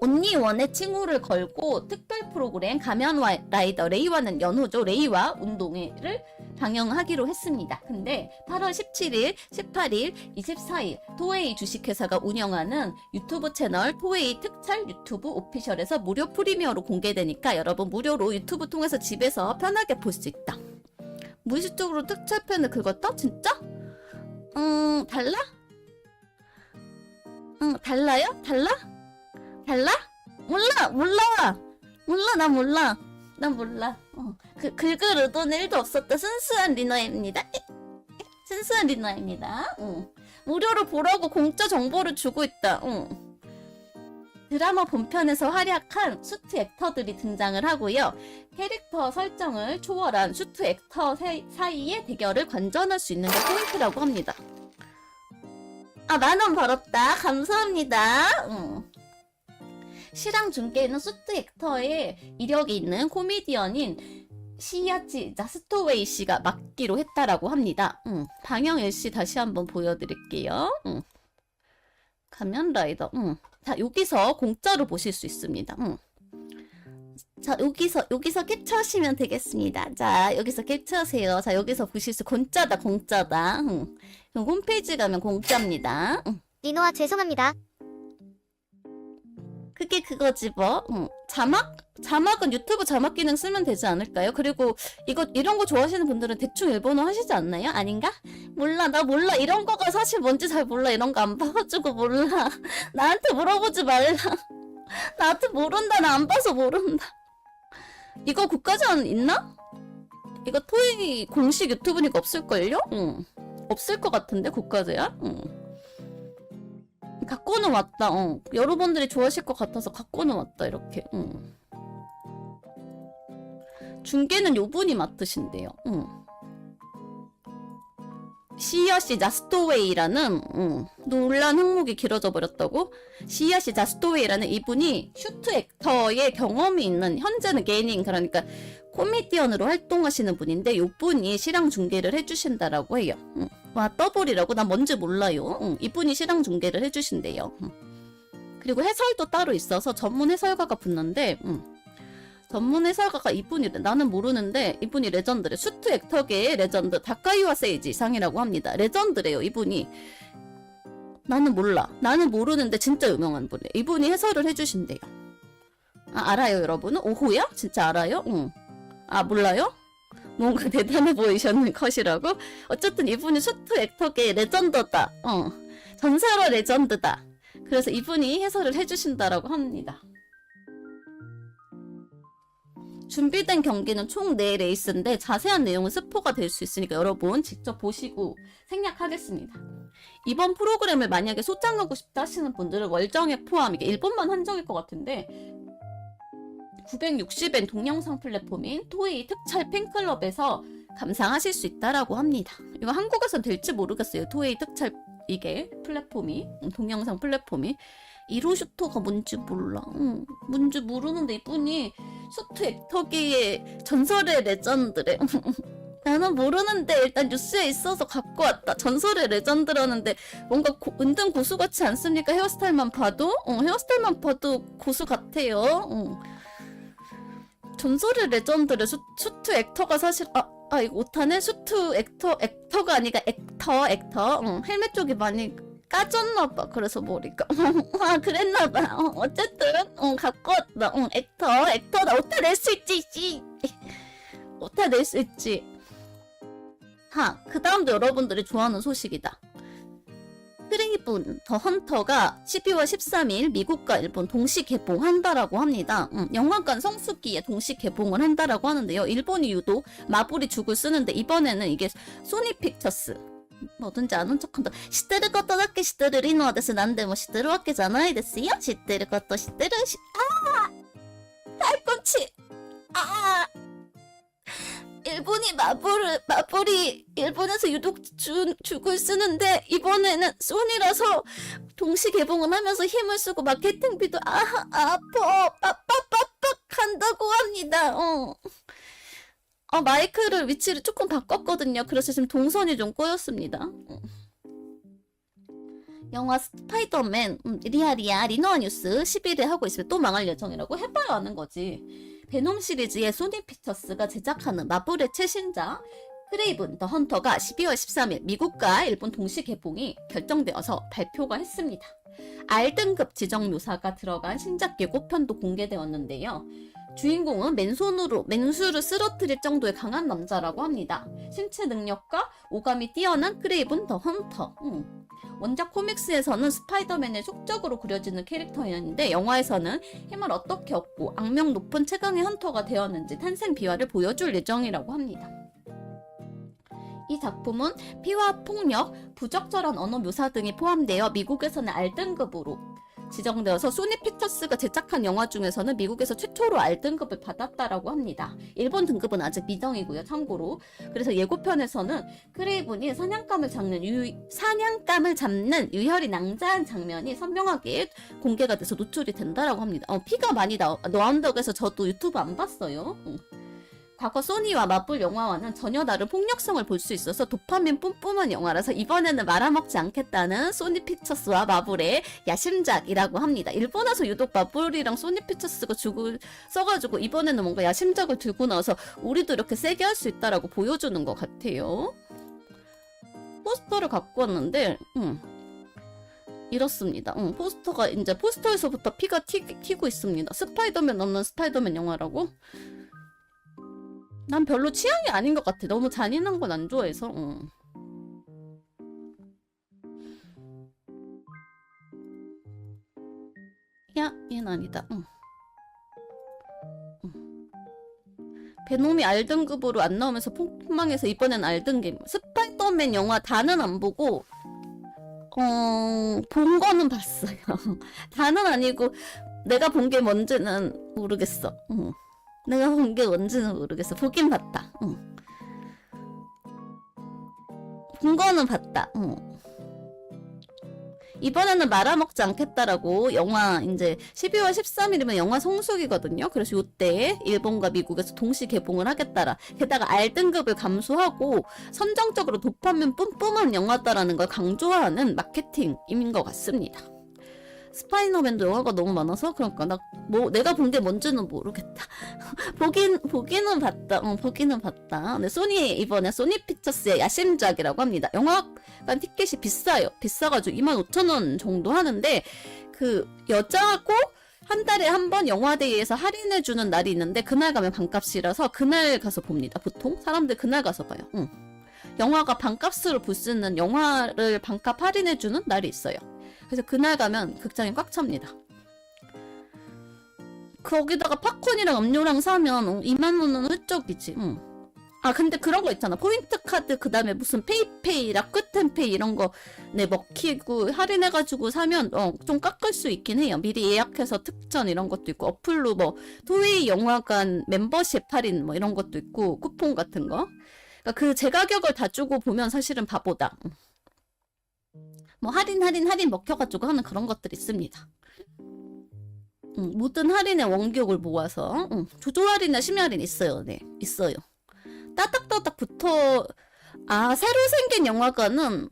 온니원의 칭호를 걸고 특별 프로그램 가면라이더 레이와는 연호죠. 레이와 운동회를 방영하기로 했습니다. 근데 8월 17일, 18일, 24일 토웨이 주식회사가 운영하는 유튜브 채널 토웨이 특촬 유튜브 오피셜에서 무료 프리미어로 공개되니까 여러분 무료로 유튜브 통해서 집에서 편하게 볼 수 있다. 무의식적으로 특촬편을 긁었다? 진짜? 달라? 달라요? 달라? 몰라. 난 몰라. 긁을 의도는 1도 없었다. 순수한 리너입니다. 순수한 리너입니다. 무료로 보라고 공짜 정보를 주고 있다. 드라마 본편에서 활약한 수트 액터들이 등장을 하고요. 캐릭터 설정을 초월한 수트 액터 사이의 대결을 관전할 수 있는 게 포인트라고 합니다. 10,000원 벌었다. 감사합니다. 시랑 중계에는 수트 액터의 이력이 있는 코미디언인 시야치 자스토웨이 씨가 맡기로 했다라고 합니다. 방영 일시 다시 한번 보여드릴게요. 가면라이더. 자, 여기서 공짜로 보실 수 있습니다. 자, 여기서 캡처하시면 되겠습니다. 자, 여기서 캡처하세요. 자, 여기서 보실 수, 공짜다, 공짜다. 홈페이지 가면 공짜입니다. 리노아 죄송합니다. 그게 그거지 뭐. 자막은 유튜브 자막 기능 쓰면 되지 않을까요? 그리고 이런 거 좋아하시는 분들은 대충 일본어 하시지 않나요? 아닌가? 몰라, 나 몰라. 이런 거가 사실 뭔지 잘 몰라. 이런 거 안 봐가지고 몰라. 나한테 물어보지 말라. 나한테 모른다. 나 안 봐서 모른다. 이거 국가제한 있나? 이거 토익 공식 유튜브니까 없을걸요? 응. 없을 것 같은데 국가제한? 응. 갖고는 왔다. 여러분들이 좋아하실 것 같아서 갖고는 왔다. 이렇게. 중계는 요분이 맡으신대요. 시야시 자스토웨이라는 논란 항목이 길어져 버렸다고? 시야시 자스토웨이라는 이분이 슈트 액터의 경험이 있는, 현재는 개인, 그러니까 코미디언으로 활동하시는 분인데 요분이 시랑 중계를 해주신다라고 해요. 와, 더블이라고? 난 뭔지 몰라요. 이분이 시랑 중계를 해주신대요. 그리고 해설도 따로 있어서 전문 해설가가 붙는데 전문 해설가가 이분이래. 나는 모르는데 이분이 레전드래. 슈트 액터계의 레전드 다카이와 세이지 상이라고 합니다. 레전드래요 이분이. 나는 몰라. 나는 모르는데 진짜 유명한 분이에요. 이분이 해설을 해주신대요. 아, 알아요 여러분은? 오호야? 진짜 알아요? 아, 몰라요? 뭔가 대단해 보이셨는 컷이라고? 어쨌든 이분이 슈트 액터계의 레전드다. 전설의 레전드다. 그래서 이분이 해설을 해주신다라고 합니다. 준비된 경기는 총 4레이스인데 자세한 내용은 스포가 될 수 있으니까 여러분 직접 보시고 생략하겠습니다. 이번 프로그램을 만약에 소장하고 싶다 하시는 분들은 월정액 포함, 이게 일본만 한정일 것 같은데 960엔 동영상 플랫폼인 토이 특촬 팬클럽에서 감상하실 수 있다라고 합니다. 이거 한국에선 될지 모르겠어요. 토이 특촬 이게 플랫폼이, 동영상 플랫폼이. 1호 슈터가 뭔지 몰라. 뭔지 모르는데 이분이 슈트 액터계의 전설의 레전드래. 나는 모르는데 일단 뉴스에 있어서 갖고 왔다. 전설의 레전드라는데 뭔가 은근 고수 같지 않습니까? 헤어스타일만 봐도? 헤어스타일만 봐도 고수 같아요. 전설의 레전드래. 슈트 액터가 사실 이거 못하네? 슈트 액터가 아니라 액터. 헬멧 쪽이 많이 까졌나봐. 그래서 머리가. 아, 그랬나봐. 어쨌든, 갖고 왔다. 액터다. 어디다 낼 수 있지, 어디다 낼 수 있지. 그 다음도 여러분들이 좋아하는 소식이다. 크레이븐 더 헌터가 12월 13일 미국과 일본 동시 개봉한다라고 합니다. 영화관 성수기에 동시 개봉을 한다라고 하는데요. 일본이 유독 마블이 죽을 쓰는데 이번에는 이게 소니 픽처스 뭐든지 아는 척한다. 知ってることだけ知ってるリノアです。何でも知ってるわけじゃないですよ。知ってること知ってるし。팔꿈치. 일본이 마블이 일본에서 유독 죽을 쓰는데 이번에는 소니라서 동시 개봉을 하면서 힘을 쓰고 마케팅비도 빡빡빡빡 한다고 합니다. 마이크를 위치를 조금 바꿨거든요. 그래서 지금 동선이 좀 꼬였습니다. 영화 스파이더맨 리아리아 리노아 뉴스 10일에 하고 있으면 또 망할 예정이라고 해봐야 아는 거지. 베놈 시리즈의 소니 픽처스가 제작하는 마블의 최신작 크레이븐 더 헌터가 12월 13일 미국과 일본 동시 개봉이 결정되어서 발표가 했습니다. R등급 지정 묘사가 들어간 신작 예고편도 공개되었는데요. 주인공은 맨수를 쓰러뜨릴 정도의 강한 남자라고 합니다. 신체 능력과 오감이 뛰어난 크레이븐 더 헌터. 원작 코믹스에서는 스파이더맨의 속적으로 그려지는 캐릭터였는데 영화에서는 힘을 어떻게 얻고 악명 높은 최강의 헌터가 되었는지 탄생 비화를 보여줄 예정이라고 합니다. 이 작품은 피와 폭력, 부적절한 언어 묘사 등이 포함되어 미국에서는 R등급으로 지정되어서 소니 픽처스가 제작한 영화 중에서는 미국에서 최초로 R등급을 받았다라고 합니다. 일본 등급은 아직 미정이고요. 참고로. 그래서 예고편에서는 크레이븐이 사냥감을 잡는 유혈이 낭자한 장면이 선명하게 공개가 돼서 노출이 된다라고 합니다. 피가 많이 나온다고 해서 저도 유튜브 안 봤어요. 과거 소니와 마블 영화와는 전혀 다른 폭력성을 볼 수 있어서 도파민 뿜뿜한 영화라서 이번에는 말아먹지 않겠다는 소니 픽처스와 마블의 야심작이라고 합니다. 일본에서 유독 마블이랑 소니 픽처스가 써가지고 이번에는 뭔가 야심작을 들고 나와서 우리도 이렇게 세게 할 수 있다라고 보여주는 것 같아요. 포스터를 갖고 왔는데 이렇습니다. 포스터가 이제 포스터에서부터 피가 튀고 있습니다. 스파이더맨 없는 스파이더맨 영화라고? 난 별로 취향이 아닌 것 같아. 너무 잔인한 건 안 좋아해서. 야, 얘는 아니다. 베놈이 R등급으로 안 나오면서 폭망해서 이번엔 R등급. 스파이더맨 영화 다는 안 보고 본 거는 봤어요. 다는 아니고 내가 본 게 뭔지는 모르겠어. 내가 본 게 뭔지는 모르겠어. 보긴 봤다. 본 거는 봤다. 이번에는 말아먹지 않겠다라고 영화 이제 12월 13일이면 영화 성수기거든요. 그래서 요때 일본과 미국에서 동시 개봉을 하겠다라. 게다가 R등급을 감수하고 선정적으로 도파민 뿜뿜한 영화다라는 걸 강조하는 마케팅인 것 같습니다. 스파이더맨도 영화가 너무 많아서 그러니까 내가 본 게 뭔지는 모르겠다. 보기는 봤다. 보기는 봤다. 근데 이번에 소니 픽처스의 야심작이라고 합니다. 영화관 티켓이 비싸요. 비싸가지고 25,000원 정도 하는데 그 여자고 한 달에 한 번 영화대회에서 할인해주는 날이 있는데 그날 가면 반값이라서 그날 가서 봅니다. 보통 사람들 그날 가서 봐요. 영화가 반값으로 볼 수 있는 영화를 반값 할인해주는 날이 있어요. 그래서 그날 가면 극장이 꽉 찹니다. 거기다가 팝콘이랑 음료랑 사면 2만원은 훌쩍이지. 아 근데 그런 거 있잖아. 포인트 카드 그 다음에 무슨 페이페이, 라쿠텐페이 이런 거 먹히고 할인해가지고 사면 좀 깎을 수 있긴 해요. 미리 예약해서 특전 이런 것도 있고 어플로 뭐 토웨이 영화관 멤버십 할인 뭐 이런 것도 있고 쿠폰 같은 거. 그러니까 그 제 가격을 다 주고 보면 사실은 바보다. 뭐 할인 먹혀가지고 하는 그런 것들이 있습니다. 모든 할인의 원격을 모아서 조조 할인이나 심야 할인 있어요. 네, 있어요. 따닥따닥 새로 생긴 영화관은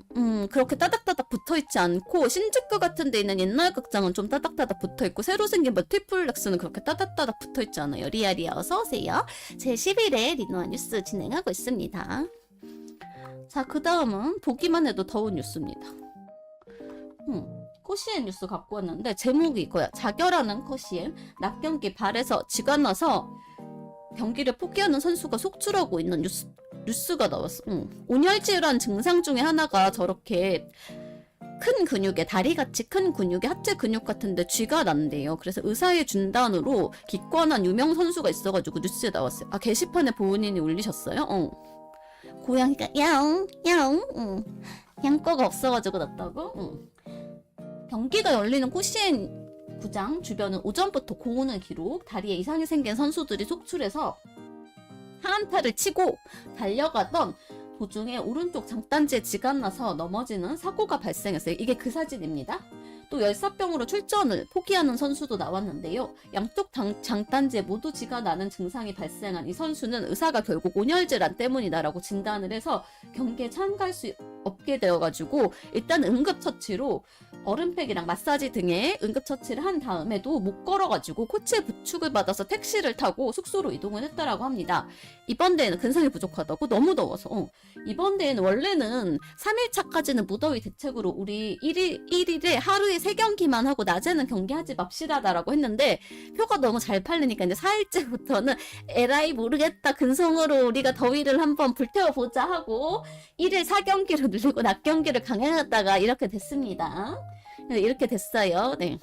그렇게 따닥따닥 붙어있지 않고 신주쿠 같은 데 있는 옛날 극장은 좀 따닥따닥 붙어있고 새로 생긴 멀티플렉스는 그렇게 따닥따닥 붙어있지 않아요. 리아리아 어서오세요. 제 11회 리노아 뉴스 진행하고 있습니다. 자, 그 다음은 보기만 해도 더운 뉴스입니다. 코시엔 뉴스 갖고 왔는데 제목이 이거야. 자결하는 코시엔. 낮 경기 발에서 쥐가 나서 경기를 포기하는 선수가 속출하고 있는 뉴스가 나왔어. 온열질환 증상 중에 하나가 저렇게 큰 근육에 다리같이 큰 근육에 하체 근육 같은데 쥐가 난대요. 그래서 의사의 진단으로 기권한 유명 선수가 있어가지고 뉴스에 나왔어요. 아 게시판에 본인이 올리셨어요? 고양이가 야옹 양꺼가 없어가지고 났다고? 경기가 열리는 코시엔 구장 주변은 오전부터 고온을 기록, 다리에 이상이 생긴 선수들이 속출해서 한타를 치고 달려가던 도중에 오른쪽 장단지에 쥐가 나서 넘어지는 사고가 발생했어요. 이게 그 사진입니다. 또 열사병으로 출전을 포기하는 선수도 나왔는데요. 양쪽 장단지에 모두 쥐가 나는 증상이 발생한 이 선수는 의사가 결국 온열질환 때문이다라고 진단을 해서 경기에 참가할 수 없게 되어가지고 일단 응급처치로 얼음팩이랑 마사지 등의 응급처치를 한 다음에도 못 걸어가지고 코치의 부축을 받아서 택시를 타고 숙소로 이동을 했다라고 합니다. 이번 대회는 근성이 부족하다고 너무 더워서 이번 대회는 원래는 3일차까지는 무더위 대책으로 우리 1일에 하루에 3경기만 하고 낮에는 경기하지 맙시다라고 했는데 표가 너무 잘 팔리니까 이제 4일째부터는 에라이 모르겠다 근성으로 우리가 더위를 한번 불태워보자 하고 1일 4경기로 늘리고 낮 경기를 강행했다가 이렇게 됐습니다. 이렇게 됐어요. 네.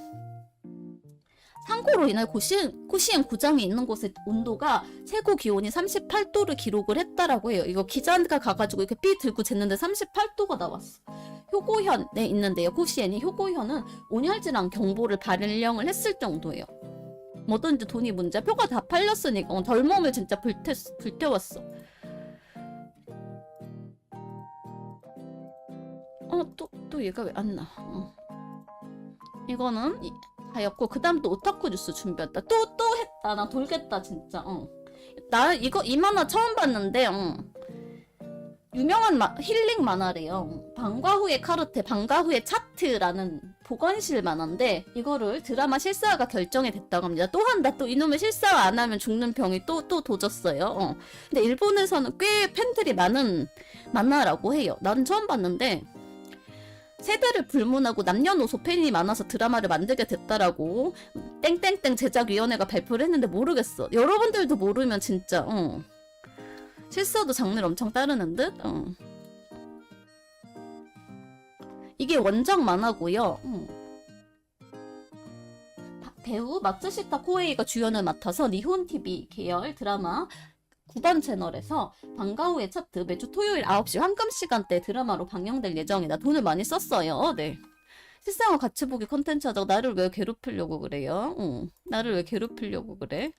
참고로 이날 코시엔 구장에 있는 곳의 온도가 최고 기온이 38도를 기록을 했다라고 해요. 이거 기자가 가가지고 이렇게 삐 들고 쟀는데 38도가 나왔어. 효고현에 있는데요. 코시엔이 효고현은 온열질환 경보를 발령을 했을 정도예요. 뭐든지 돈이 문제. 표가 다 팔렸으니까 덜몸을 진짜 불태웠어. 또 얘가 왜 안 나? 이거는 다였고 그 다음 또 오타쿠 뉴스 준비했다. 또 했다. 나 돌겠다 진짜. 나 이 만화 처음 봤는데 유명한 힐링 만화래요. 방과 후의 카르테, 방과 후의 차트라는 보건실 만화인데 이거를 드라마 실사화가 결정이 됐다고 합니다. 또 한다. 또 이놈의 실사화 안 하면 죽는 병이 또 도졌어요. 근데 일본에서는 꽤 팬들이 많은 만화라고 해요. 나는 처음 봤는데 세대를 불문하고 남녀노소 팬이 많아서 드라마를 만들게 됐다라고 땡땡땡 제작위원회가 발표를 했는데 모르겠어. 여러분들도 모르면 진짜 실사도 장르를 엄청 따르는 듯? 이게 원작 만화고요. 배우 마츠시타 코에이가 주연을 맡아서 니혼TV 계열 드라마 9번 채널에서 방과 후의 차트 매주 토요일 9시 황금 시간대 드라마로 방영될 예정이다. 돈을 많이 썼어요. 네. 실상을 같이 보기 컨텐츠 하자고 나를 왜 괴롭히려고 그래요? 나를 왜 괴롭히려고 그래?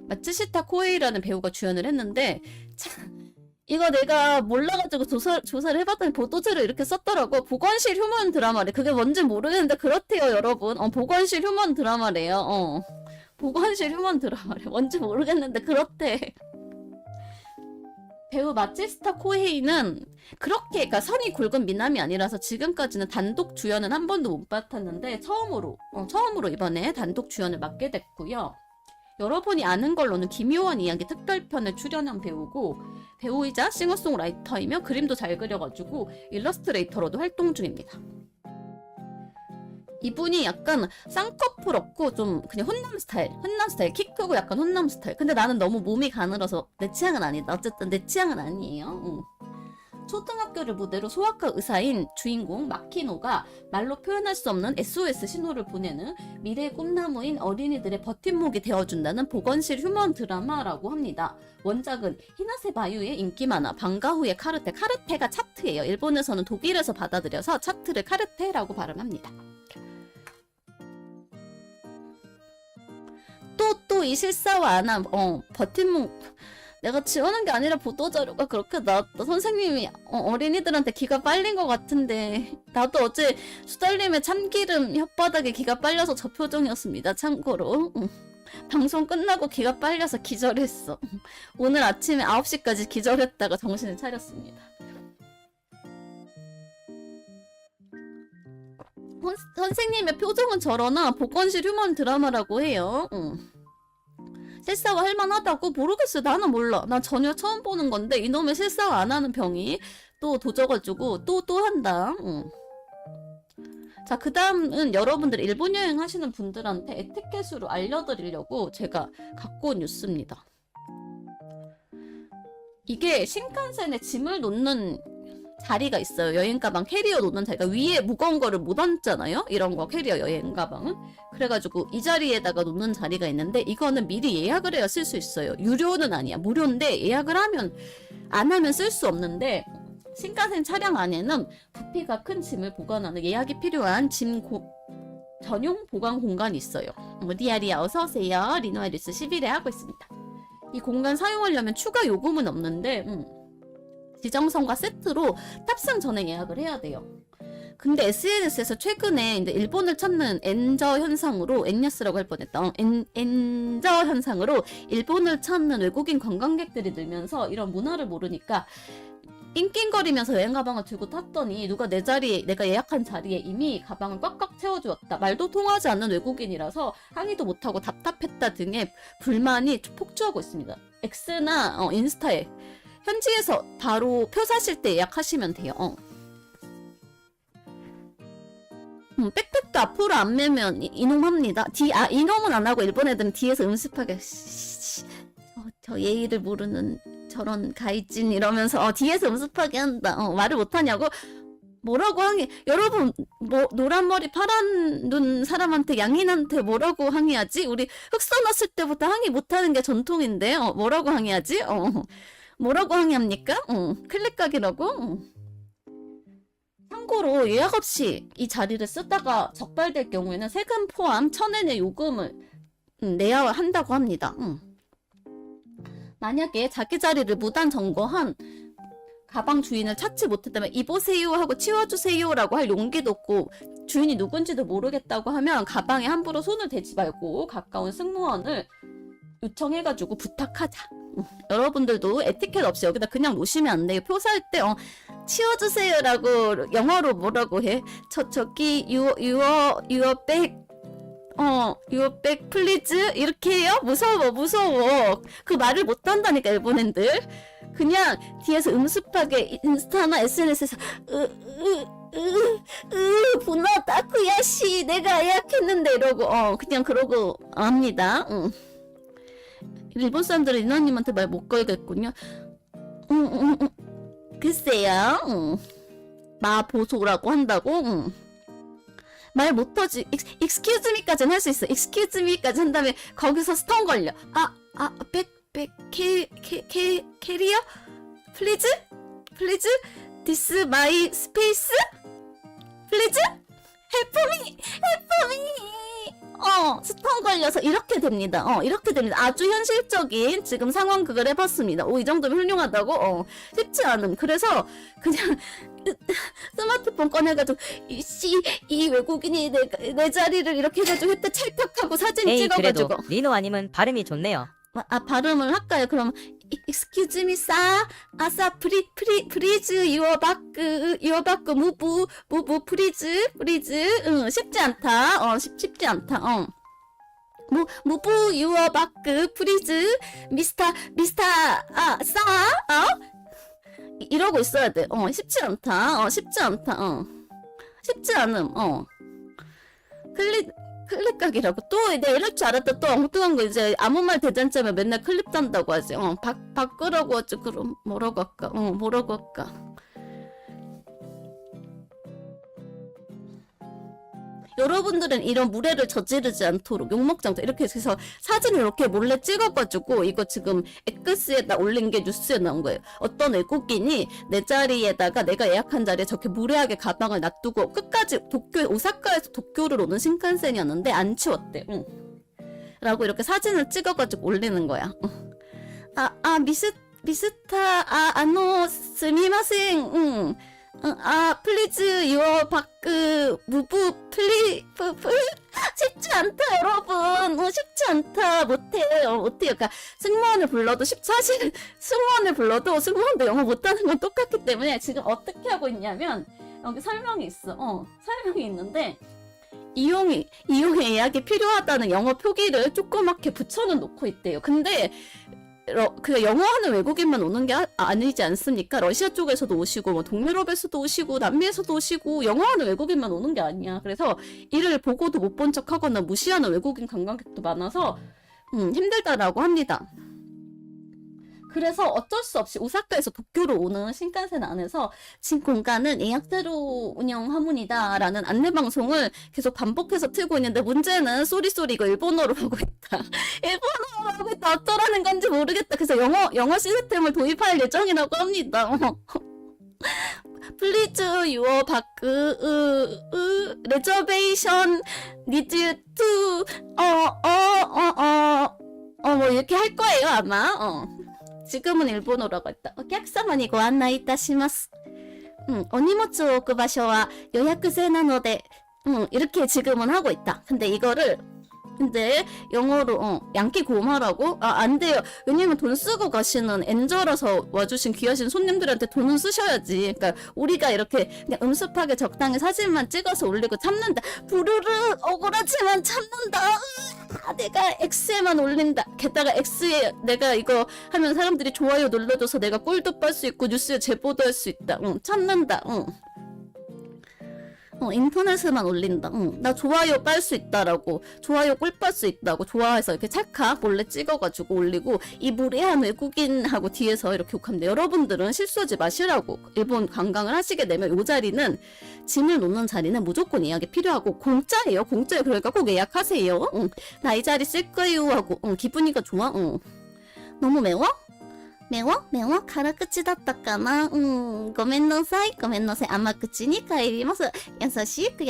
마츠시타 코에이라는 배우가 주연을 했는데 참 이거 내가 몰라가지고 조사를 해봤더니 보도자료 이렇게 썼더라고. 보건실 휴먼 드라마래. 그게 뭔지 모르겠는데 그렇대요 여러분. 보건실 휴먼 드라마래요. 보건실 휴먼 드라마래. 뭔지 모르겠는데 그렇대. 배우 마츠시타 코에이는 그렇게 그러니까 선이 굵은 미남이 아니라서 지금까지는 단독 주연은 한 번도 못 맡았는데 처음으로 이번에 단독 주연을 맡게 됐고요. 여러분이 아는 걸로는 김요원 이야기 특별편에 출연한 배우고 배우이자 싱어송라이터이며 그림도 잘 그려가지고 일러스트레이터로도 활동 중입니다. 이분이 약간 쌍꺼풀 없고 좀 그냥 훈남 스타일 키 크고 약간 훈남 스타일. 근데 나는 너무 몸이 가늘어서 내 취향은 아니다. 어쨌든 내 취향은 아니에요. 초등학교를 무대로 소아과 의사인 주인공 마키노가 말로 표현할 수 없는 SOS 신호를 보내는 미래의 꿈나무인 어린이들의 버팀목이 되어준다는 보건실 휴먼 드라마라고 합니다. 원작은 히나세 마유의 인기 만화 방과 후의 카르테가 차트예요. 일본에서는 독일에서 받아들여서 차트를 카르테라고 발음합니다. 또 이 실사화 안함 버팀목 내가 지원한 게 아니라 보도자료가 그렇게 나왔다. 선생님이 어린이들한테 기가 빨린 것 같은데 나도 어제 수달님의 참기름 혓바닥에 기가 빨려서 저 표정이었습니다. 참고로 방송 끝나고 기가 빨려서 기절했어. 오늘 아침에 9시까지 기절했다가 정신을 차렸습니다. 선생님의 표정은 저러나 보건실 휴먼 드라마라고 해요. 실사화 할만하다고? 모르겠어요. 나는 몰라. 난 전혀 처음 보는 건데 이놈의 실사화 안 하는 병이 또 도져가지고 또 한다. 자, 그 다음은 여러분들 일본 여행 하시는 분들한테 에티켓으로 알려드리려고 제가 갖고 온 뉴스입니다. 이게 신칸센에 짐을 놓는 자리가 있어요. 여행 가방 캐리어 놓는 자리가 위에 무거운 거를 못 얹잖아요. 이런 거 캐리어 여행 가방은. 그래가지고 이 자리에다가 놓는 자리가 있는데 이거는 미리 예약을 해야 쓸 수 있어요. 유료는 아니야. 무료인데 예약을 안 하면 쓸 수 없는데 신칸센 차량 안에는 부피가 큰 짐을 보관하는 예약이 필요한 전용 보관 공간이 있어요. 리아리아 어서오세요. 리노아 뉴스 11회 하고 있습니다. 이 공간 사용하려면 추가 요금은 없는데 지정선과 세트로 탑승 전에 예약을 해야 돼요. 근데 SNS에서 최근에 이제 일본을 찾는 엔저 현상으로 엔야스라고 할 뻔했다. 엔저 현상으로 일본을 찾는 외국인 관광객들이 늘면서 이런 문화를 모르니까 낑낑거리면서 여행 가방을 들고 탔더니 누가 내 자리에 내가 예약한 자리에 이미 가방을 꽉꽉 채워주었다. 말도 통하지 않는 외국인이라서 항의도 못하고 답답했다 등의 불만이 폭주하고 있습니다. X나 인스타에 현지에서 바로 표 사실 때 예약하시면 돼요. 백팩도 앞으로 안 매면 이놈합니다. 이놈은 안 하고 일본 애들은 뒤에서 음습하게 저 예의를 모르는 저런 가이찐 이러면서 뒤에서 음습하게 한다. 말을 못하냐고 뭐라고 항의. 여러분 뭐 노란 머리 파란 눈 사람한테 양인한테 뭐라고 항의하지? 우리 흑 써놨을 때부터 항의 못하는 게 전통인데 뭐라고 항의하지? 뭐라고 항의합니까? 클릭각이라고? 참고로 예약 없이 이 자리를 쓰다가 적발될 경우에는 세금 포함 1,000엔의 요금을 내야 한다고 합니다. 만약에 자기 자리를 무단 점거한 가방 주인을 찾지 못했다면 이보세요 하고 치워주세요라고 할 용기도 없고 주인이 누군지도 모르겠다고 하면 가방에 함부로 손을 대지 말고 가까운 승무원을 요청해가지고 부탁하자. 여러분들도 에티켓 없이 여기다 그냥 놓으시면 안 돼요. 표 살 때 치워주세요라고 영어로 뭐라고 해? 저기 your bag your bag please 이렇게 해요? 무서워. 그 말을 못 한다니까 일본인들. 그냥 뒤에서 음습하게 인스타나 SNS에서 분하다 구야시 내가 예약했는데 이러고 그냥 그러고 합니다. 일본 사람들은 인원님한테 말 못 걸겠군요. 글쎄요. 마보소라고 한다고. 말 못하지. excuse me까지는 할 수 있어. excuse me까지 한 다음에 거기서 스턴 걸려. 캐리어? please? this my space? please? help me! 스턴 걸려서 이렇게 됩니다. 이렇게 됩니다. 아주 현실적인 지금 상황극을 해봤습니다. 이 정도면 훌륭하다고? 쉽지 않음. 그래서 그냥 스마트폰 꺼내가지고 이 외국인이 내 자리를 이렇게 해가지고 했다 찰칵하고 사진 에이 찍어가지고 그래도 리노아님은 발음이 좋네요. 발음을 할까요? 그럼 excuse me sir, 아싸 please your back move please. 쉽지 않다. 쉽지 않다. move your back please 미스터 sir. 이러고 있어야 돼. 쉽지 않다. 쉽지 않음. 클립각이라고. 또 내가 이럴 줄 알았다. 또 엉뚱한 거 이제 아무 말 대잔치하면 맨날 클립 단다고 하지. 바꾸라고 하지. 그럼 뭐라고 할까? 여러분들은 이런 무례를 저지르지 않도록 욕먹지 않도록 이렇게 해서 사진을 이렇게 몰래 찍어가지고 이거 지금 X에다 올린 게 뉴스에 나온 거예요. 어떤 외국인이 내 자리에다가 내가 예약한 자리에 저렇게 무례하게 가방을 놔두고 끝까지 오사카에서 도쿄를 오는 신칸센이었는데 안 치웠대. 라고 이렇게 사진을 찍어가지고 올리는 거야. 스미마셍. please your back move please. 쉽지 않다 여러분. 쉽지 않다. 못해요. 그러니까 승무원을 불러도 사실 승무원도 영어 못하는 건 똑같기 때문에 지금 어떻게 하고 있냐면 여기 설명이 있어. 설명이 있는데 이용에 예약이 필요하다는 영어 표기를 조그맣게 붙여는 놓고 있대요. 근데 그 영어하는 외국인만 오는 게 아니지 않습니까? 러시아 쪽에서도 오시고 뭐 동유럽에서도 오시고 남미에서도 오시고 영어하는 외국인만 오는 게 아니야. 그래서 이를 보고도 못 본 척하거나 무시하는 외국인 관광객도 많아서 힘들다라고 합니다. 그래서 어쩔 수 없이 오사카에서 도쿄로 오는 신칸센 안에서 진 공간은 예약제로 운영 하문이다라는 안내방송을 계속 반복해서 틀고 있는데 문제는 쏘리 이거 일본어로 하고 있다. 일본어로 하고 있다. 어쩌라는 건지 모르겠다. 그래서 영어 시스템을 도입할 예정이라고 합니다. Please your back reservation needs to 뭐 이렇게 할 거예요 아마. 지금은 일본어라고 했다. お客様にご案内いたします。お荷物を置く場所は予約制なので, 이렇게 지금은 하고 있다. 근데 영어로 양키 고마라고? 안 돼요. 왜냐면 돈 쓰고 가시는 엔저라서 와주신 귀하신 손님들한테 돈은 쓰셔야지. 그러니까 우리가 이렇게 그냥 음습하게 적당히 사진만 찍어서 올리고 참는다. 부르르 억울하지만 참는다. 내가 X에만 올린다. 게다가 X에 내가 이거 하면 사람들이 좋아요 눌러줘서 내가 꿀도 빨 수 있고 뉴스에 제보도 할 수 있다. 참는다. 인터넷에만 올린다. 나 좋아요 빨 수 있다라고. 좋아요 꿀 빨 수 있다고. 좋아해서 이렇게 찰칵 몰래 찍어가지고 올리고 이 무례한 외국인하고 뒤에서 이렇게 욕합니다. 여러분들은 실수하지 마시라고. 일본 관광을 하시게 되면 이 자리는 짐을 놓는 자리는 무조건 예약이 필요하고 공짜예요. 그러니까 꼭 예약하세요. 나 이 자리 쓸 거예요 하고 기분이가 좋아. 너무 매워? 辛口だったかな。ごめんなさい。甘口に帰ります。優しく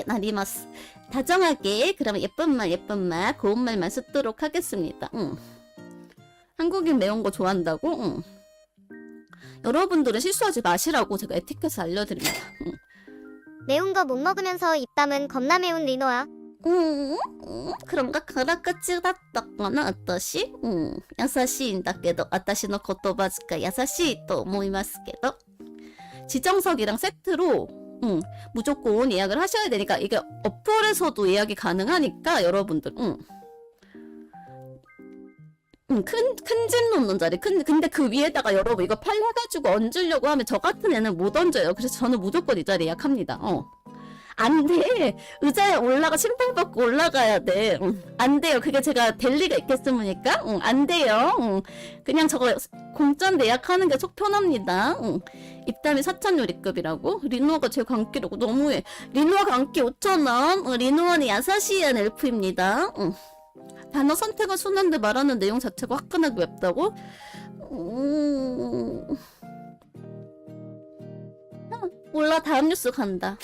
なります. 다정하게, 그러면 예쁜 말, 고운 말만 쓰도록 하겠습니다. 한국인 매운 거 좋아한다고? 여러분들은 실수하지 마시라고 제가 에티켓을 알려드립니다. 매운 거 못 먹으면서 입 담은 겁나 매운 리노아. 그런가 가라까지だったかな私優しいんだけど私の言葉遣い優しいと思いますけど 지정석이랑 세트로 무조건 예약을 하셔야 되니까 이게 어플에서도 예약이 가능하니까 여러분들 큰 집 놓는 자리 근데 그 위에다가 여러분 이거 팔려가지고 얹으려고 하면 저 같은 애는 못 얹어요. 그래서 저는 무조건 이 자리 예약합니다. 안 돼. 의자에 침낭 받고 올라가야 돼. 안 돼요. 그게 제가 될 리가 있겠습니까? 안 돼요. 그냥 저거 공짜인 예약하는 게 속 편합니다. 입담이 4,000요리급이라고? 리노아가 제 광기라고 너무해. 리노아 광기 5,000원. 리노아는 야사시한 엘프입니다. 단어 선택은 순한데 말하는 내용 자체가 화끈하게 맵다고? 몰라. 다음 뉴스 간다.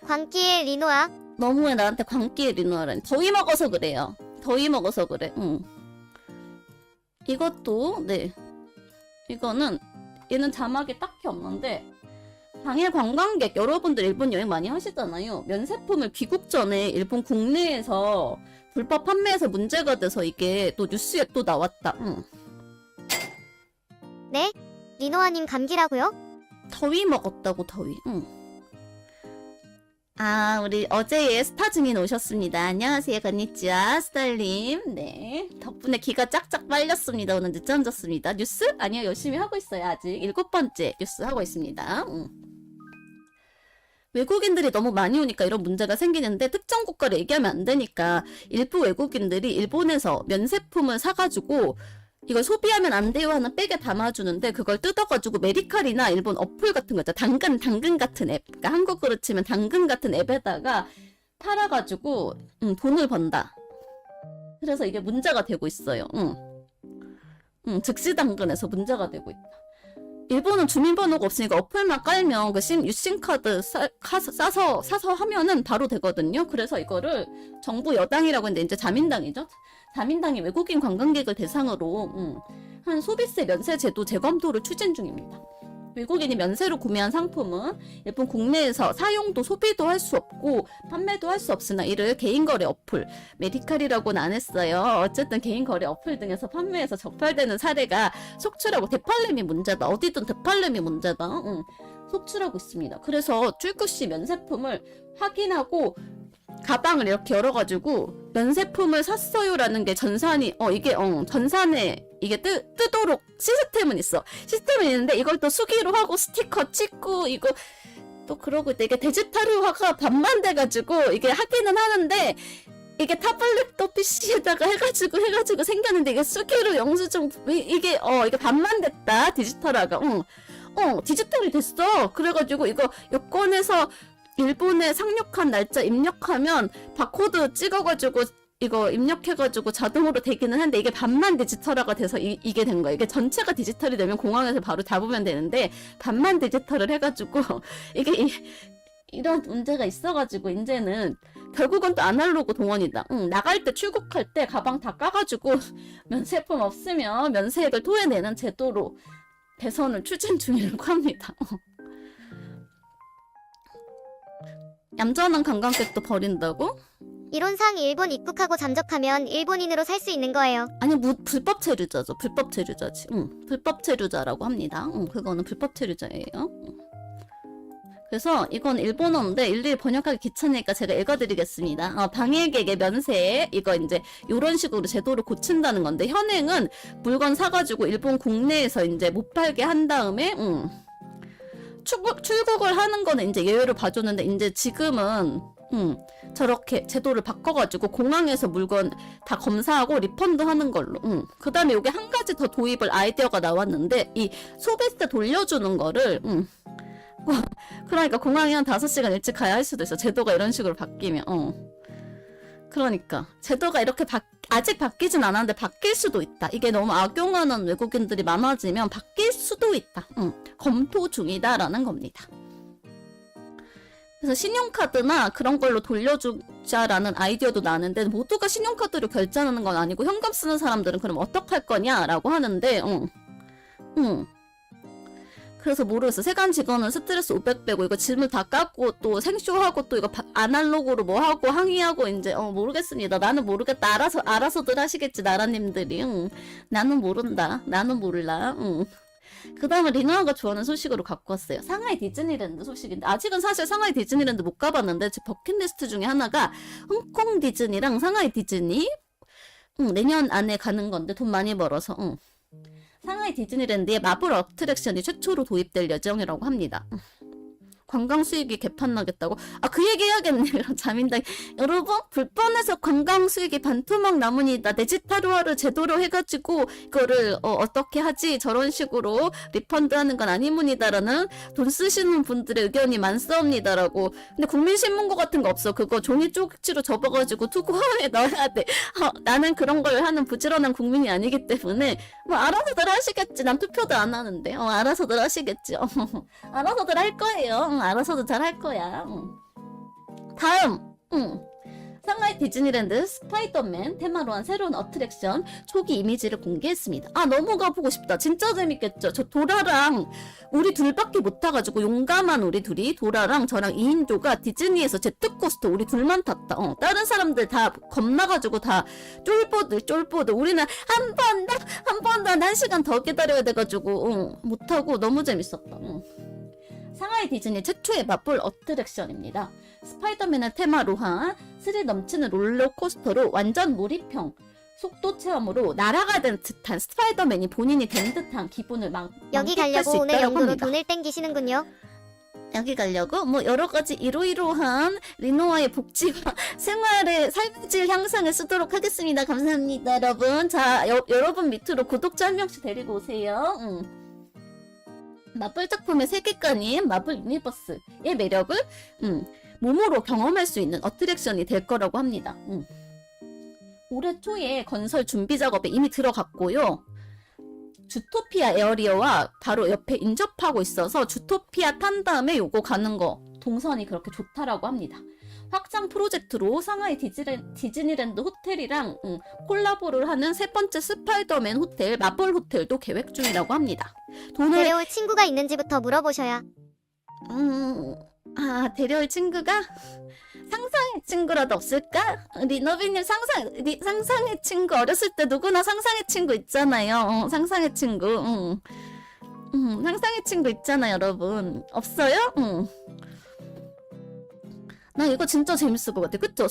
광기의 리노아. 너무해. 나한테 광기의 리노아라니. 더위 먹어서 그래요. 더위 먹어서 그래. 이것도 네. 이거는 얘는 자막이 딱히 없는데 당일 관광객 여러분들 일본 여행 많이 하시잖아요. 면세품을 귀국 전에 일본 국내에서 불법 판매해서 문제가 돼서 이게 또 뉴스에 또 나왔다. 네? 리노아님 감기라고요? 더위 먹었다고 더위. 아, 우리 어제의 스타 증인 오셨습니다. 안녕하세요. 건니치와 스타일님. 네. 덕분에 기가 짝짝 빨렸습니다. 오늘 늦잠 잤습니다. 뉴스? 아니요. 열심히 하고 있어요. 아직 7번째 뉴스 하고 있습니다. 외국인들이 너무 많이 오니까 이런 문제가 생기는데 특정 국가를 얘기하면 안 되니까 일부 외국인들이 일본에서 면세품을 사가지고 이걸 소비하면 안 돼요 하는 백에 담아주는데 그걸 뜯어가지고 메디칼이나 일본 어플 같은 거 있죠. 당근 같은 앱. 그러니까 한국으로 치면 당근 같은 앱에다가 팔아가지고 돈을 번다. 그래서 이게 문제가 되고 있어요. 즉시 당근에서 문제가 되고 있다. 일본은 주민번호가 없으니까 어플만 깔면 그 유심카드 사서 하면은 바로 되거든요. 그래서 이거를 정부 여당이라고 했는데 이제 자민당이죠. 자민당이 외국인 관광객을 대상으로 한 소비세 면세 제도 재검토를 추진 중입니다. 외국인이 면세로 구매한 상품은 일본 국내에서 사용도 소비도 할 수 없고 판매도 할 수 없으나 이를 개인거래 어플 메디칼이라고는 안 했어요. 어쨌든 개인거래 어플 등에서 판매해서 적발되는 사례가 속출하고 대팔렘이 문제다. 어디든 대팔렘이 문제다. 속출하고 있습니다. 그래서 출구시 면세품을 확인하고 가방을 이렇게 열어가지고 면세품을 샀어요라는 게 전산이 전산에 이게 뜨도록 시스템은 있어. 시스템은 있는데 이걸 또 수기로 하고 스티커 찍고 이거 또 그러고 있다. 이게 디지털화가 반만 돼가지고 이게 하기는 하는데 이게 타블렛도 PC에다가 해가지고 생겼는데 이게 수기로 영수증 이게 반만 됐다. 디지털화가 디지털이 됐어. 그래가지고 이거 여권에서 일본에 상륙한 날짜 입력하면 바코드 찍어가지고 이거 입력해가지고 자동으로 되기는 한데 이게 반만 디지털화가 돼서 이게 된 거야. 이게 전체가 디지털이 되면 공항에서 바로 잡으면 되는데 반만 디지털을 해가지고 이게 이런 문제가 있어가지고 이제는 결국은 또 아날로그 동원이다. 나갈 때 출국할 때 가방 다 까가지고 면세품 없으면 면세액을 토해내는 제도로 개선을 추진 중이라고 합니다. 얌전한 관광객도 버린다고? 이론상 일본 입국하고 잠적하면 일본인으로 살 수 있는 거예요. 아니 불법 체류자죠. 불법 체류자지. 불법 체류자라고 합니다. 그거는 불법 체류자예요. 그래서 이건 일본어인데 일일이 번역하기 귀찮으니까 제가 읽어드리겠습니다. 방일객의 면세 이거 이제 이런 식으로 제도를 고친다는 건데 현행은 물건 사가지고 일본 국내에서 이제 못 팔게 한 다음에 출국을 하는 거는 이제 예외를 봐줬는데 이제 지금은 저렇게 제도를 바꿔가지고 공항에서 물건 다 검사하고 리펀드 하는 걸로. 그 다음에 요게 한 가지 더 도입을 아이디어가 나왔는데 이 소비세 돌려주는 거를 그러니까 공항에 한 5시간 일찍 가야 할 수도 있어. 제도가 이런 식으로 바뀌면. 그러니까 제도가 이렇게 아직 바뀌진 않았는데 바뀔 수도 있다. 이게 너무 악용하는 외국인들이 많아지면 바뀔 수도 있다. 검토 중이다라는 겁니다. 그래서 신용카드나 그런 걸로 돌려주자라는 아이디어도 나는데 모두가 신용카드로 결제하는 건 아니고 현금 쓰는 사람들은 그럼 어떡할 거냐라고 하는데 그래서 모르겠어. 세관 직원은 스트레스 500 빼고 이거 질문 다 깎고 또 생쇼하고 또 이거 아날로그로 뭐 하고 항의하고 이제 모르겠습니다. 나는 모르겠다. 알아서들 하시겠지 나라님들이. 나는 모른다. 나는 몰라. 그 다음에 리나가 좋아하는 소식으로 갖고 왔어요. 상하이 디즈니랜드 소식인데 아직은 사실 상하이 디즈니랜드 못 가봤는데 제 버킷리스트 중에 하나가 홍콩 디즈니랑 상하이 디즈니 내년 안에 가는 건데 돈 많이 벌어서 상하이 디즈니랜드에 마블 어트랙션이 최초로 도입될 예정이라고 합니다. 관광 수익이 개판나겠다고? 아, 그 얘기 해야겠네요. 자민당. 여러분, 불법에서 관광 수익이 반토막 나무니다. 데지타루화를 제대로 해가지고, 이거를, 어떻게 하지? 저런 식으로 리펀드 하는 건 아니문이다라는 돈 쓰시는 분들의 의견이 많습니다라고. 근데 국민신문고 같은 거 없어. 그거 종이 쪽지로 접어가지고 투고에 넣어야 돼. 나는 그런 걸 하는 부지런한 국민이 아니기 때문에, 뭐, 알아서들 하시겠지. 난 투표도 안 하는데. 알아서들 하시겠지. 알아서들 할 거예요. 알아서도 잘 할 거야. 다음, 상하이 디즈니랜드 스파이더맨 테마로 한 새로운 어트랙션 초기 이미지를 공개했습니다. 아, 너무 가보고 싶다. 진짜 재밌겠죠? 저 도라랑 우리 둘밖에 못 타가지고 용감한 우리 둘이 도라랑 저랑 2인조가 디즈니에서 제트코스터 우리 둘만 탔다. 다른 사람들 다 겁나가지고 다 쫄보드. 우리는 한 번 더 한 1시간 더 기다려야 돼가지고 못 타고 너무 재밌었다. 상하이 디즈니 최초의 마블 어트랙션입니다. 스파이더맨을 테마로 한 스릴 넘치는 롤러코스터로 완전 몰입형 속도 체험으로 날아가는 듯한 스파이더맨이 본인이 된 듯한 기분을 여기 만끽할 수 가려고 오늘 있다고 용도로 합니다. 돈을 땡기시는군요. 여기 가려고 뭐 여러 가지 이러이러한 리노아의 복지와 생활의 삶의 질 향상에 쓰도록 하겠습니다. 감사합니다, 여러분. 자, 여러분 밑으로 구독자 한 명씩 데리고 오세요. 마블 작품의 세계관인 마블 유니버스의 매력을 몸으로 경험할 수 있는 어트랙션이 될 거라고 합니다. 올해 초에 건설 준비 작업에 이미 들어갔고요. 주토피아 에어리어와 바로 옆에 인접하고 있어서 주토피아 탄 다음에 요거 가는 거 동선이 그렇게 좋다라고 합니다. 확장 프로젝트로 상하이 디즈니랜드 호텔이랑 콜라보를 하는 세 번째 스파이더맨 호텔, 마블 호텔도 계획 중이라고 합니다. 돈을 데려올 친구가 있는지부터 물어보셔야. 데려올 친구가? 상상의 친구라도 없을까? 리노비님 상상의 친구 어렸을 때 누구나 상상의 친구 있잖아요. 상상의 친구. 상상의 친구 있잖아요, 여러분. 없어요? 나 이거 진짜 재밌을 것 같아. 그쵸?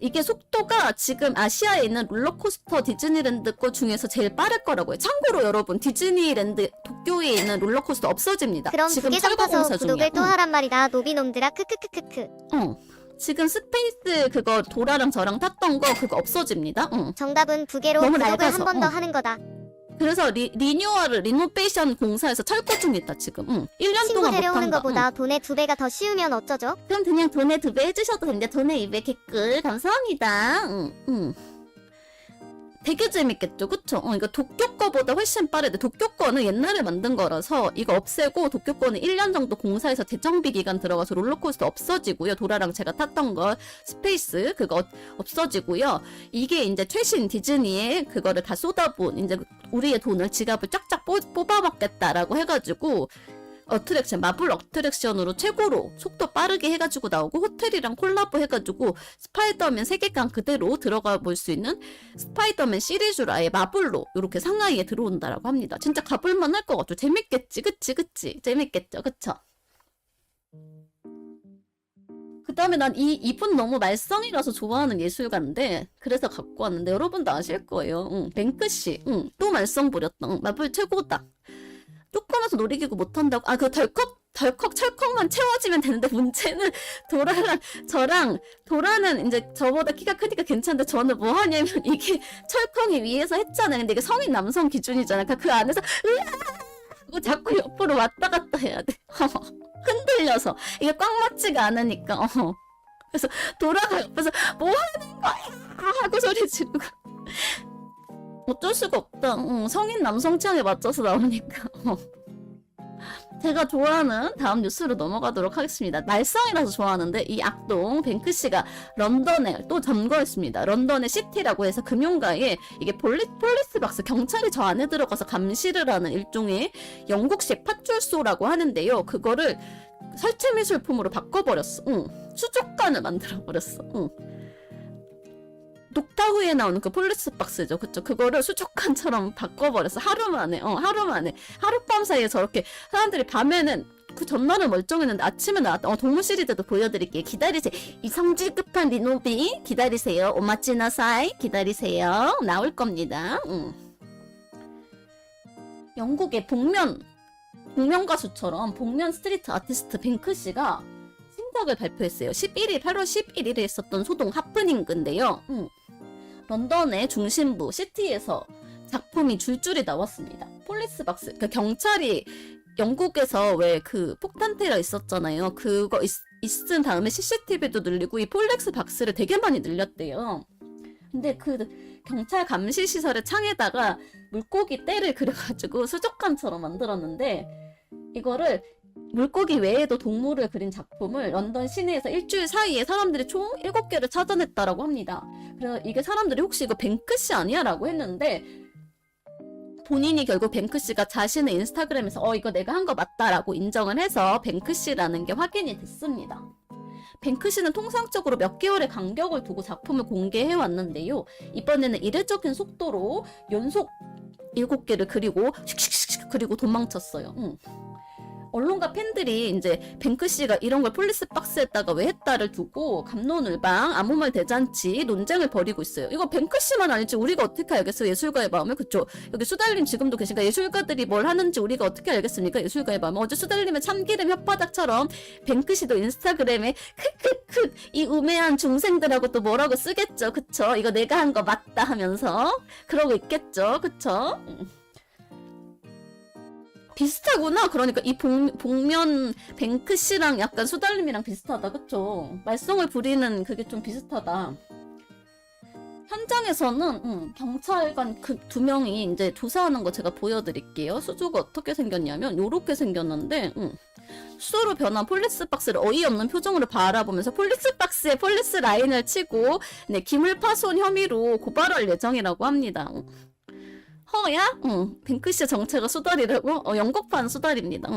이게 속도가 지금 아시아에 있는 롤러코스터 디즈니랜드 거 중에서 제일 빠를 거라고 해요. 참고로 여러분, 디즈니랜드 도쿄에 있는 롤러코스터 없어집니다. 그럼 지금 부계정 타서 철거공사 중이야. 구독을 또 하란 말이다. 노비놈들아 크크크크크. 지금 스페이스 그거 도라랑 저랑 탔던 거 그거 없어집니다. 정답은 부계로 너무 구독을 낡아서, 한 번 더 하는 거다. 그래서 리노베이션 공사에서 철거 중이다 지금. 1년 친구 동안 데려오는 못한다. 거보다 돈의 2배가 더 쉬우면 어쩌죠? 그럼 그냥 돈에 2배 해주셔도 됩니다. 돈에 2배 개꿀 감사합니다. 되게 재밌겠죠, 그쵸? 이거 도쿄 거보다 훨씬 빠르대. 도쿄 거는 옛날에 만든 거라서 이거 없애고 도쿄 거는 1년 정도 공사해서 재정비 기간 들어가서 롤러코스터 없어지고요. 도라랑 제가 탔던 거 스페이스 그거 없어지고요. 이게 이제 최신 디즈니의 그거를 다 쏟아본 이제 우리의 돈을 지갑을 쫙쫙 뽑아먹겠다라고 해가지고 어트랙션, 마블 어트랙션으로 최고로 속도 빠르게 해가지고 나오고 호텔이랑 콜라보 해가지고 스파이더맨 세계관 그대로 들어가 볼 수 있는 스파이더맨 시리즈로 아예 마블로 이렇게 상하이에 들어온다라고 합니다. 진짜 가볼만 할 것 같죠? 재밌겠지? 그치? 재밌겠죠? 그쵸? 그 다음에 난 이분 너무 말썽이라서 좋아하는 예술가인데 그래서 갖고 왔는데 여러분도 아실 거예요. 뱅크씨 또 말썽 부렸다. 마블 최고다. 조그마서 놀이기구 못한다고. 그 덜컥 철컥만 채워지면 되는데 문제는 도라랑 저랑 도라는 이제 저보다 키가 크니까 괜찮은데 저는 뭐 하냐면 이게 철컹이 위에서 했잖아요. 근데 이게 성인 남성 기준이잖아요. 그러니까 그 안에서 으아! 자꾸 옆으로 왔다 갔다 해야 돼. 흔들려서 이게 꽉 맞지가 않으니까. 그래서 도라가 옆에서 뭐 하는 거야 하고 소리 지르고. 어쩔 수가 없다. 성인 남성 취향에 맞춰서 나오니까. 제가 좋아하는 다음 뉴스로 넘어가도록 하겠습니다. 말썽이라서 좋아하는데 이 악동 뱅크씨가 런던에 또 점거했습니다. 런던의 시티라고 해서 금융가에 이게 폴리스 박스 경찰이 저 안에 들어가서 감시를 하는 일종의 영국식 팥줄소라고 하는데요. 그거를 설치미술품으로 바꿔버렸어. 수족관을 만들어버렸어. 녹타후에 나오는 그 폴리스 박스죠. 그쵸? 그거를 수족관처럼 바꿔버렸어. 하루 만에. 하룻밤 사이에 저렇게 사람들이 밤에는 그 전날은 멀쩡했는데 아침에 나왔다. 동물 시리즈도 보여드릴게요. 기다리세요. 이 성질 급한 리노비 기다리세요. 오마찌나사이 기다리세요. 나올 겁니다. 영국의 복면 가수처럼 복면 스트리트 아티스트 뱅크씨가 신작을 발표했어요. 8월 11일에 있었던 소동 하프닝인데요. 런던의 중심부 시티에서 작품이 줄줄이 나왔습니다. 폴리스 박스, 그 경찰이 영국에서 왜 그 폭탄 테러 있었잖아요. 그거 있은 다음에 CCTV도 늘리고 이 폴리스 박스를 되게 많이 늘렸대요. 근데 그 경찰 감시 시설의 창에다가 물고기 떼를 그려가지고 수족관처럼 만들었는데 이거를 물고기 외에도 동물을 그린 작품을 런던 시내에서 일주일 사이에 사람들이 총 7개를 찾아냈다라고 합니다. 그래서 이게 사람들이 혹시 이거 뱅크씨 아니야? 라고 했는데 본인이 결국 뱅크씨가 자신의 인스타그램에서 이거 내가 한 거 맞다라고 인정을 해서 뱅크씨라는 게 확인이 됐습니다. 뱅크씨는 통상적으로 몇 개월의 간격을 두고 작품을 공개해 왔는데요. 이번에는 이례적인 속도로 연속 7개를 그리고 슉슉슉 그리고 도망쳤어요. 언론과 팬들이 이제 뱅크씨가 이런 걸 폴리스 박스에다가 왜 했다를 두고 갑론을방 아무 말 대잔치 논쟁을 벌이고 있어요. 이거 뱅크씨만 아니지 우리가 어떻게 알겠어요? 예술가의 마음을. 그쵸? 여기 수달님 지금도 계신가? 예술가들이 뭘 하는지 우리가 어떻게 알겠습니까? 예술가의 마음을. 어제 수달님의 참기름 혓바닥처럼 뱅크씨도 인스타그램에 크크크 이 우매한 중생들하고 또 뭐라고 쓰겠죠. 그쵸? 이거 내가 한 거 맞다 하면서 그러고 있겠죠. 그쵸? 비슷하구나. 그러니까 이 복면 뱅크씨랑 약간 수달님이랑 비슷하다. 그쵸? 말썽을 부리는 그게 좀 비슷하다. 현장에서는 경찰관 그 2명이 이제 조사하는 거 제가 보여드릴게요. 수조가 어떻게 생겼냐면 요렇게 생겼는데 수소로 변한 폴리스 박스를 어이없는 표정으로 바라보면서 폴리스 박스에 폴리스 라인을 치고 기물 파손 혐의로 고발할 예정이라고 합니다. 허야? 뱅크씨 정체가 수달이라고? 영국판 수달입니다.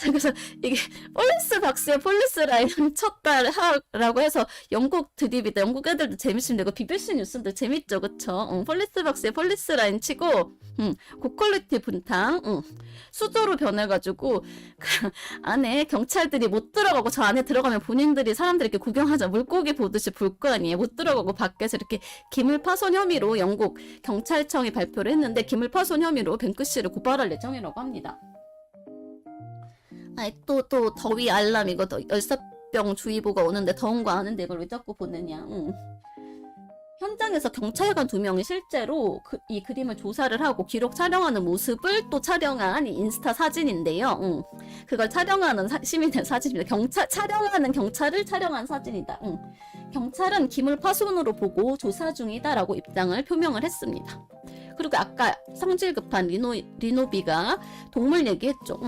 그래서 이게 폴리스 박스에 폴리스 라인을 쳤다라고 해서 영국 드립이다. 영국 애들도 재밌습니다. 이거 BBC 뉴스인데 재밌죠, 그쵸? 폴리스 박스에 폴리스 라인 치고 고퀄리티 분탕 수조로 변해가지고 그 안에 경찰들이 못 들어가고 저 안에 들어가면 본인들이 사람들이 이렇게 구경하자 물고기 보듯이 볼 거 아니에요. 못 들어가고 밖에서 이렇게 기물 파손 혐의로 영국 경찰청이 발표를 했는데 기물 파손 혐의로 뱅크씨를 고발할 예정이라고 합니다. 또 더위 알람 이거 열사병 주의보가 오는데 더운 거 아는데 이걸 왜 자꾸 보느냐. 현장에서 경찰관 2명이 실제로 이 그림을 조사를 하고 기록 촬영하는 모습을 또 촬영한 이 인스타 사진인데요. 그걸 촬영하는 시민의 사진입니다. 촬영하는 경찰을 촬영한 사진이다. 경찰은 기물 파손으로 보고 조사 중이다라고 입장을 표명을 했습니다. 그리고 아까 성질 급한 리노비가 동물 얘기했죠.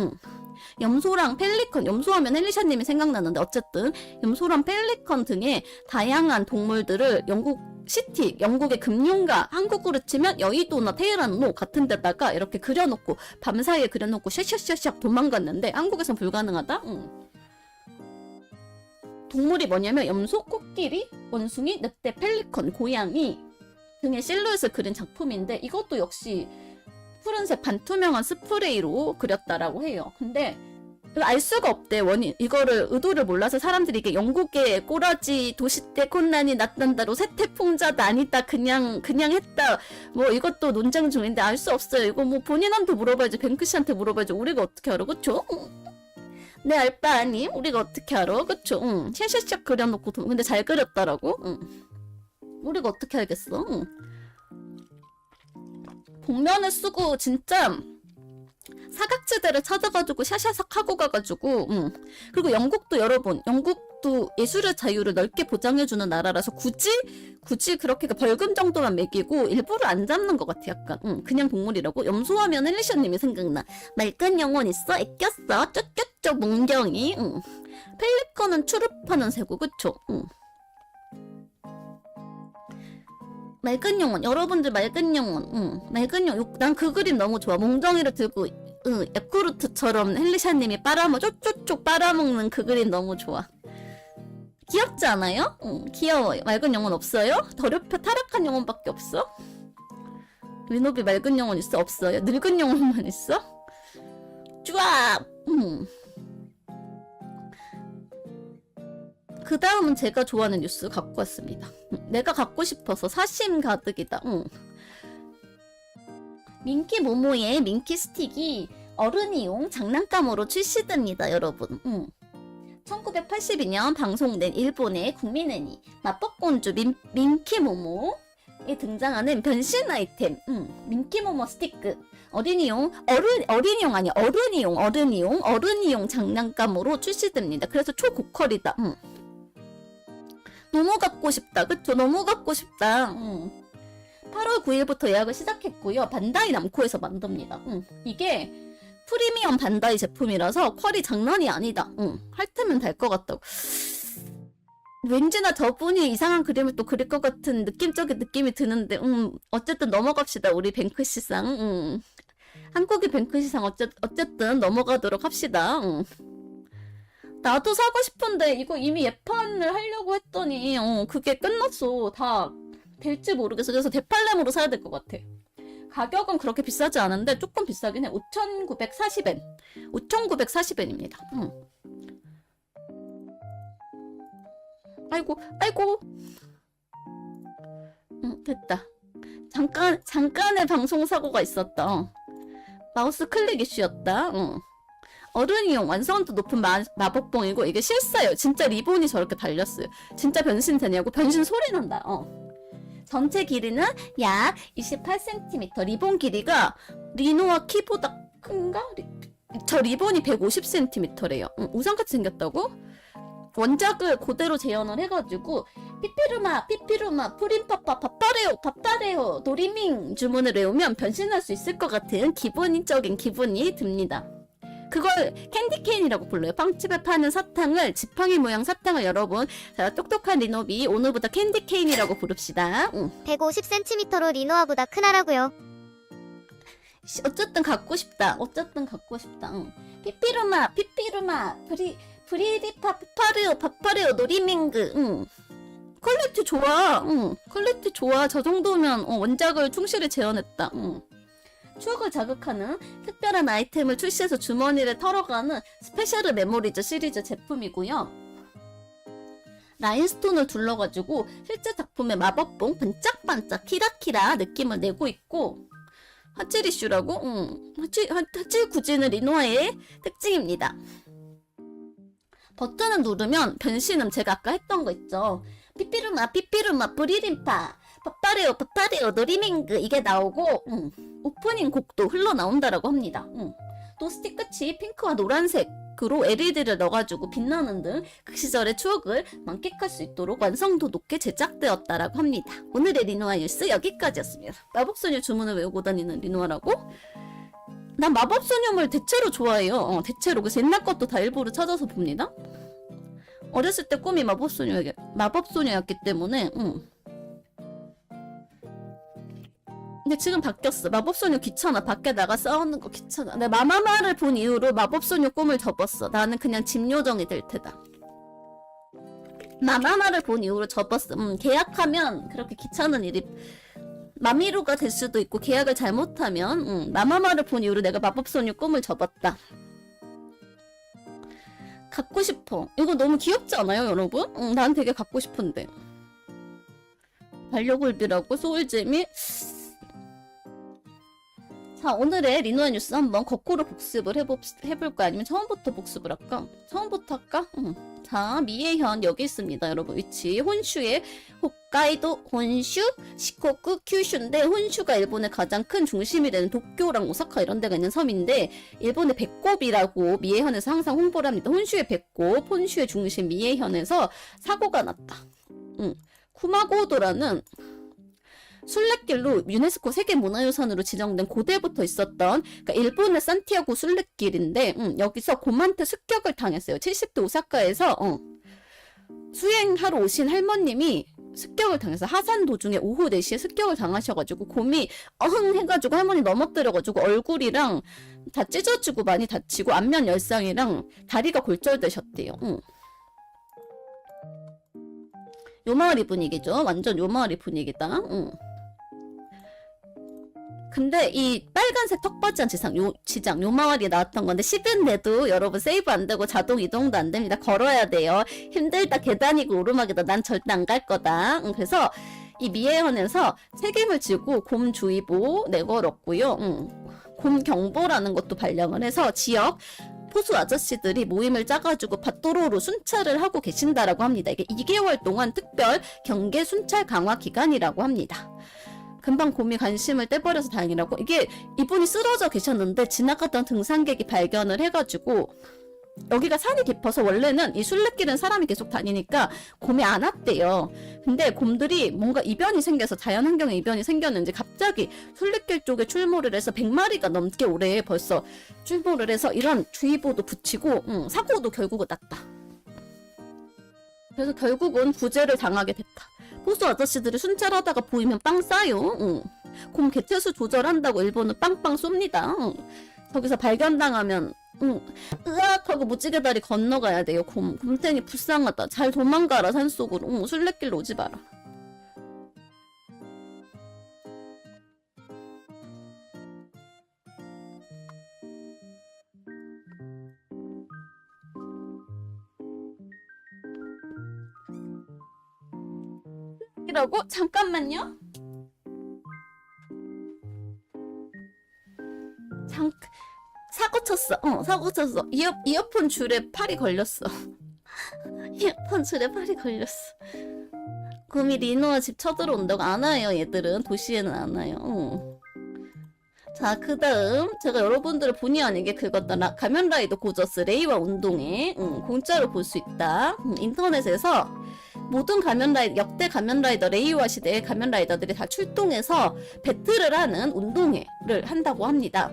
염소랑 펠리컨, 염소하면 헬리샤님이 생각나는데 어쨌든 염소랑 펠리컨 등의 다양한 동물들을 영국의 금융가, 한국으로 치면 여의도나 테헤란로 같은 데다가 이렇게 그려놓고 밤사이에 그려놓고 샤샤샤샥 도망갔는데 한국에선 불가능하다? 동물이 뭐냐면 염소, 코끼리, 원숭이, 늑대, 펠리컨, 고양이 등의 실루엣을 그린 작품인데 이것도 역시 푸른색 반투명한 스프레이로 그렸다라고 해요. 근데 알 수가 없대. 이거를 의도를 몰라서 사람들이 이게 영국의 꼬라지 도시대 콘난이 났단다로 세태풍자도 아니다 그냥 했다 뭐 이것도 논쟁 중인데 알 수 없어요. 이거 뭐 본인한테 물어봐야지. 뱅크씨한테 물어봐야지. 우리가 어떻게 알아? 그쵸? 내 알바 아님? 우리가 어떻게 알아? 그쵸? 샤샤샥 그려놓고 근데 잘 그렸다라고? 우리가 어떻게 알겠어? 복면을 쓰고 진짜 사각지대를 찾아가지고 샤샤삭 하고 가가지고 그리고 영국도 여러분 영국 이것도 예술의 자유를 넓게 보장해주는 나라라서 굳이 그렇게 벌금 정도만 매기고 일부러 안 잡는 것 같아. 약간 그냥 동물이라고. 염소하면 헬리셔님이 생각나. 맑은 영혼 있어? 애꼈어? 쪼쪼쪼 몽경이. 펠리컨은 추룹하는 새고 그쵸? 맑은 영혼, 여러분들 맑은 영혼, 맑은 영혼. 난 그 그림 너무 좋아. 몽정이를 들고 야쿠르트처럼 헬리샤님이 쪼쪼쪼 빨아먹는 그 그림 너무 좋아. 귀엽지 않아요? 귀여워요. 맑은 영혼 없어요? 더럽혀 타락한 영혼밖에 없어? 리노비 맑은 영혼 있어? 없어요? 늙은 영혼만 있어? 쭈압! 그 다음은 제가 좋아하는 뉴스 갖고 왔습니다. 내가 갖고 싶어서 사심 가득이다. 민키 모모의 민키 스틱이 어른이용 장난감으로 출시됩니다, 여러분. 1982년 방송된 일본의 국민 애니 마법공주 민키 모모에 등장하는 변신 아이템 민키 모모 스티크 어린이용 장난감으로 출시됩니다. 그래서 초고퀄이다. 너무 갖고 싶다. 그쵸? 너무 갖고 싶다. 8월 9일부터 예약을 시작했고요. 반다이 남코에서 만듭니다. 이게 프리미엄 반다이 제품이라서 퀄이 장난이 아니다. 할 테면 될 것 같다고. 왠지나 저분이 이상한 그림을 또 그릴 것 같은 느낌적인 느낌이 드는데 어쨌든 넘어갑시다. 우리 뱅크시상. 한국의 뱅크시상 어쨌든 넘어가도록 합시다. 나도 사고 싶은데 이거 이미 예판을 하려고 했더니 그게 끝났어. 다 될지 모르겠어. 그래서 대팔렘으로 사야 될 것 같아. 가격은 그렇게 비싸지 않은데 조금 비싸긴 해. 5,940엔. 5,940엔입니다. 아이고. 됐다. 잠깐의 방송 사고가 있었다. 마우스 클릭 이슈였다. 어른이용 완성도 높은 마법봉이고 이게 실사예요. 진짜 리본이 저렇게 달렸어요. 진짜 변신되냐고? 변신 소리 난다. 전체 길이는 약 28cm. 리본 길이가 리노와 키보다 큰가? 저 리본이 150cm래요. 우산같이 생겼다고? 원작을 그대로 재현을 해가지고 피피루마 프린파파 밥다레오 노리밍 주문을 외우면 변신할 수 있을 것 같은 기본적인 기분이 듭니다. 그걸 캔디케인이라고 불러요. 빵집에 파는 사탕을, 지팡이 모양 사탕을 여러분, 자, 똑똑한 리노비 오늘부터 캔디케인이라고 부릅시다. 150cm로 리노아보다 크나라고요. 어쨌든 갖고 싶다. 피피루마 밥파레오 노리밍그. 퀄리티 좋아. 퀄리티 좋아. 저 정도면 원작을 충실히 재현했다. 추억을 자극하는 특별한 아이템을 출시해서 주머니를 털어가는 스페셜 메모리즈 시리즈 제품이고요. 라인스톤을 둘러가지고 실제 작품의 마법봉 반짝반짝 키라키라 느낌을 내고 있고 화질 이슈라고? 화질 구지는 리노아의 특징입니다. 버튼을 누르면 변신음 제가 아까 했던 거 있죠. 피피루마 브리림파 밥파레오 노리밍그 이게 나오고 오프닝 곡도 흘러나온다라고 합니다. 또 스틱 끝이 핑크와 노란색으로 LED를 넣어가지고 빛나는 등 그 시절의 추억을 만끽할 수 있도록 완성도 높게 제작되었다라고 합니다. 오늘의 리노아 뉴스 여기까지였습니다. 마법소녀 주문을 외우고 다니는 리노아라고? 난 마법소녀물 대체로 좋아해요. 대체로. 그래서 옛날 것도 다 일부러 찾아서 봅니다. 어렸을 때 꿈이 마법소녀였기 때문에 근데 지금 바뀌었어. 마법소녀 귀찮아. 밖에 나가 싸우는 거 귀찮아. 내 마마마를 본 이후로 마법소녀 꿈을 접었어. 나는 그냥 집요정이 될 테다. 마마마를 본 이후로 접었어. 계약하면 그렇게 귀찮은 일이 마미루가 될 수도 있고 계약을 잘못하면 마마마를 본 이후로 내가 마법소녀 꿈을 접었다. 갖고 싶어. 이거 너무 귀엽지 않아요, 여러분? 난 되게 갖고 싶은데. 반려굴비라고 소울잼이 자, 오늘의 리노아 뉴스 한번 거꾸로 복습을 해볼까? 아니면 처음부터 복습을 할까? 처음부터 할까? 자, 미에현 여기 있습니다. 여러분 위치 혼슈의 홋카이도 혼슈, 시코쿠, 큐슈인데 혼슈가 일본의 가장 큰 중심이 되는 도쿄랑 오사카 이런 데가 있는 섬인데 일본의 배꼽이라고 미에현에서 항상 홍보를 합니다. 혼슈의 배꼽, 혼슈의 중심 미에현에서 사고가 났다. 쿠마고도라는 순례길로 유네스코 세계문화유산으로 지정된 고대부터 있었던 그러니까 일본의 산티아고 순례길인데 여기서 곰한테 습격을 당했어요. 70도 오사카에서 수행하러 오신 할머님이 습격을 당해서 하산 도중에 오후 4시에 습격을 당하셔가지고 곰이 어흥 해가지고 할머니 넘어뜨려가지고 얼굴이랑 다 찢어지고 많이 다치고 안면 열상이랑 다리가 골절되셨대요. 요마와리 분위기죠. 완전 요마와리 분위기다. 근데 이 빨간색 턱받이한 지장 요마와리에 나왔던 건데 10인데도 여러분 세이브 안 되고 자동 이동도 안 됩니다. 걸어야 돼요. 힘들다 계단이고 오르막이다. 난 절대 안 갈 거다. 그래서 이 미에현에서 책임을 지고 곰주의보 내걸었고요. 곰경보라는 것도 발령을 해서 지역 포수 아저씨들이 모임을 짜가지고 밭도로로 순찰을 하고 계신다라고 합니다. 이게 2개월 동안 특별 경계 순찰 강화 기간이라고 합니다. 금방 곰이 관심을 떼버려서 다행이라고. 이게 이분이 쓰러져 계셨는데 지나가던 등산객이 발견을 해가지고 여기가 산이 깊어서 원래는 이 순례길은 사람이 계속 다니니까 곰이 안 왔대요. 근데 곰들이 뭔가 이변이 생겨서 자연환경에 이변이 생겼는지 갑자기 순례길 쪽에 출몰을 해서 100마리가 넘게 올해 벌써 출몰을 해서 이런 주의보도 붙이고 사고도 결국은 났다. 그래서 결국은 구제를 당하게 됐다. 호수 아저씨들이 순찰하다가 보이면 빵 싸요. 곰 개체수 조절한다고 일본은 빵빵 쏩니다. 거기서 발견당하면 으악 하고 무지개 다리 건너가야 돼요. 곰탱이 불쌍하다. 잘 도망가라 산속으로. 순례길로 오지 마라. 이라고? 잠깐만요. 사고 쳤어. 사고 쳤어. 이어폰 줄에 팔이 걸렸어. 이어폰 줄에 팔이 걸렸어. 곰이 리노아 집 쳐들어온다고. 안 와요, 얘들은. 도시에는 안 와요. 자, 그 다음 제가 여러분들을 본의 아니게 긁었던 가면라이더 고저스 레이와 운동회 공짜로 볼 수 있다. 인터넷에서 모든 역대 가면라이더 레이와 시대의 가면라이더들이 다 출동해서 배틀을 하는 운동회를 한다고 합니다.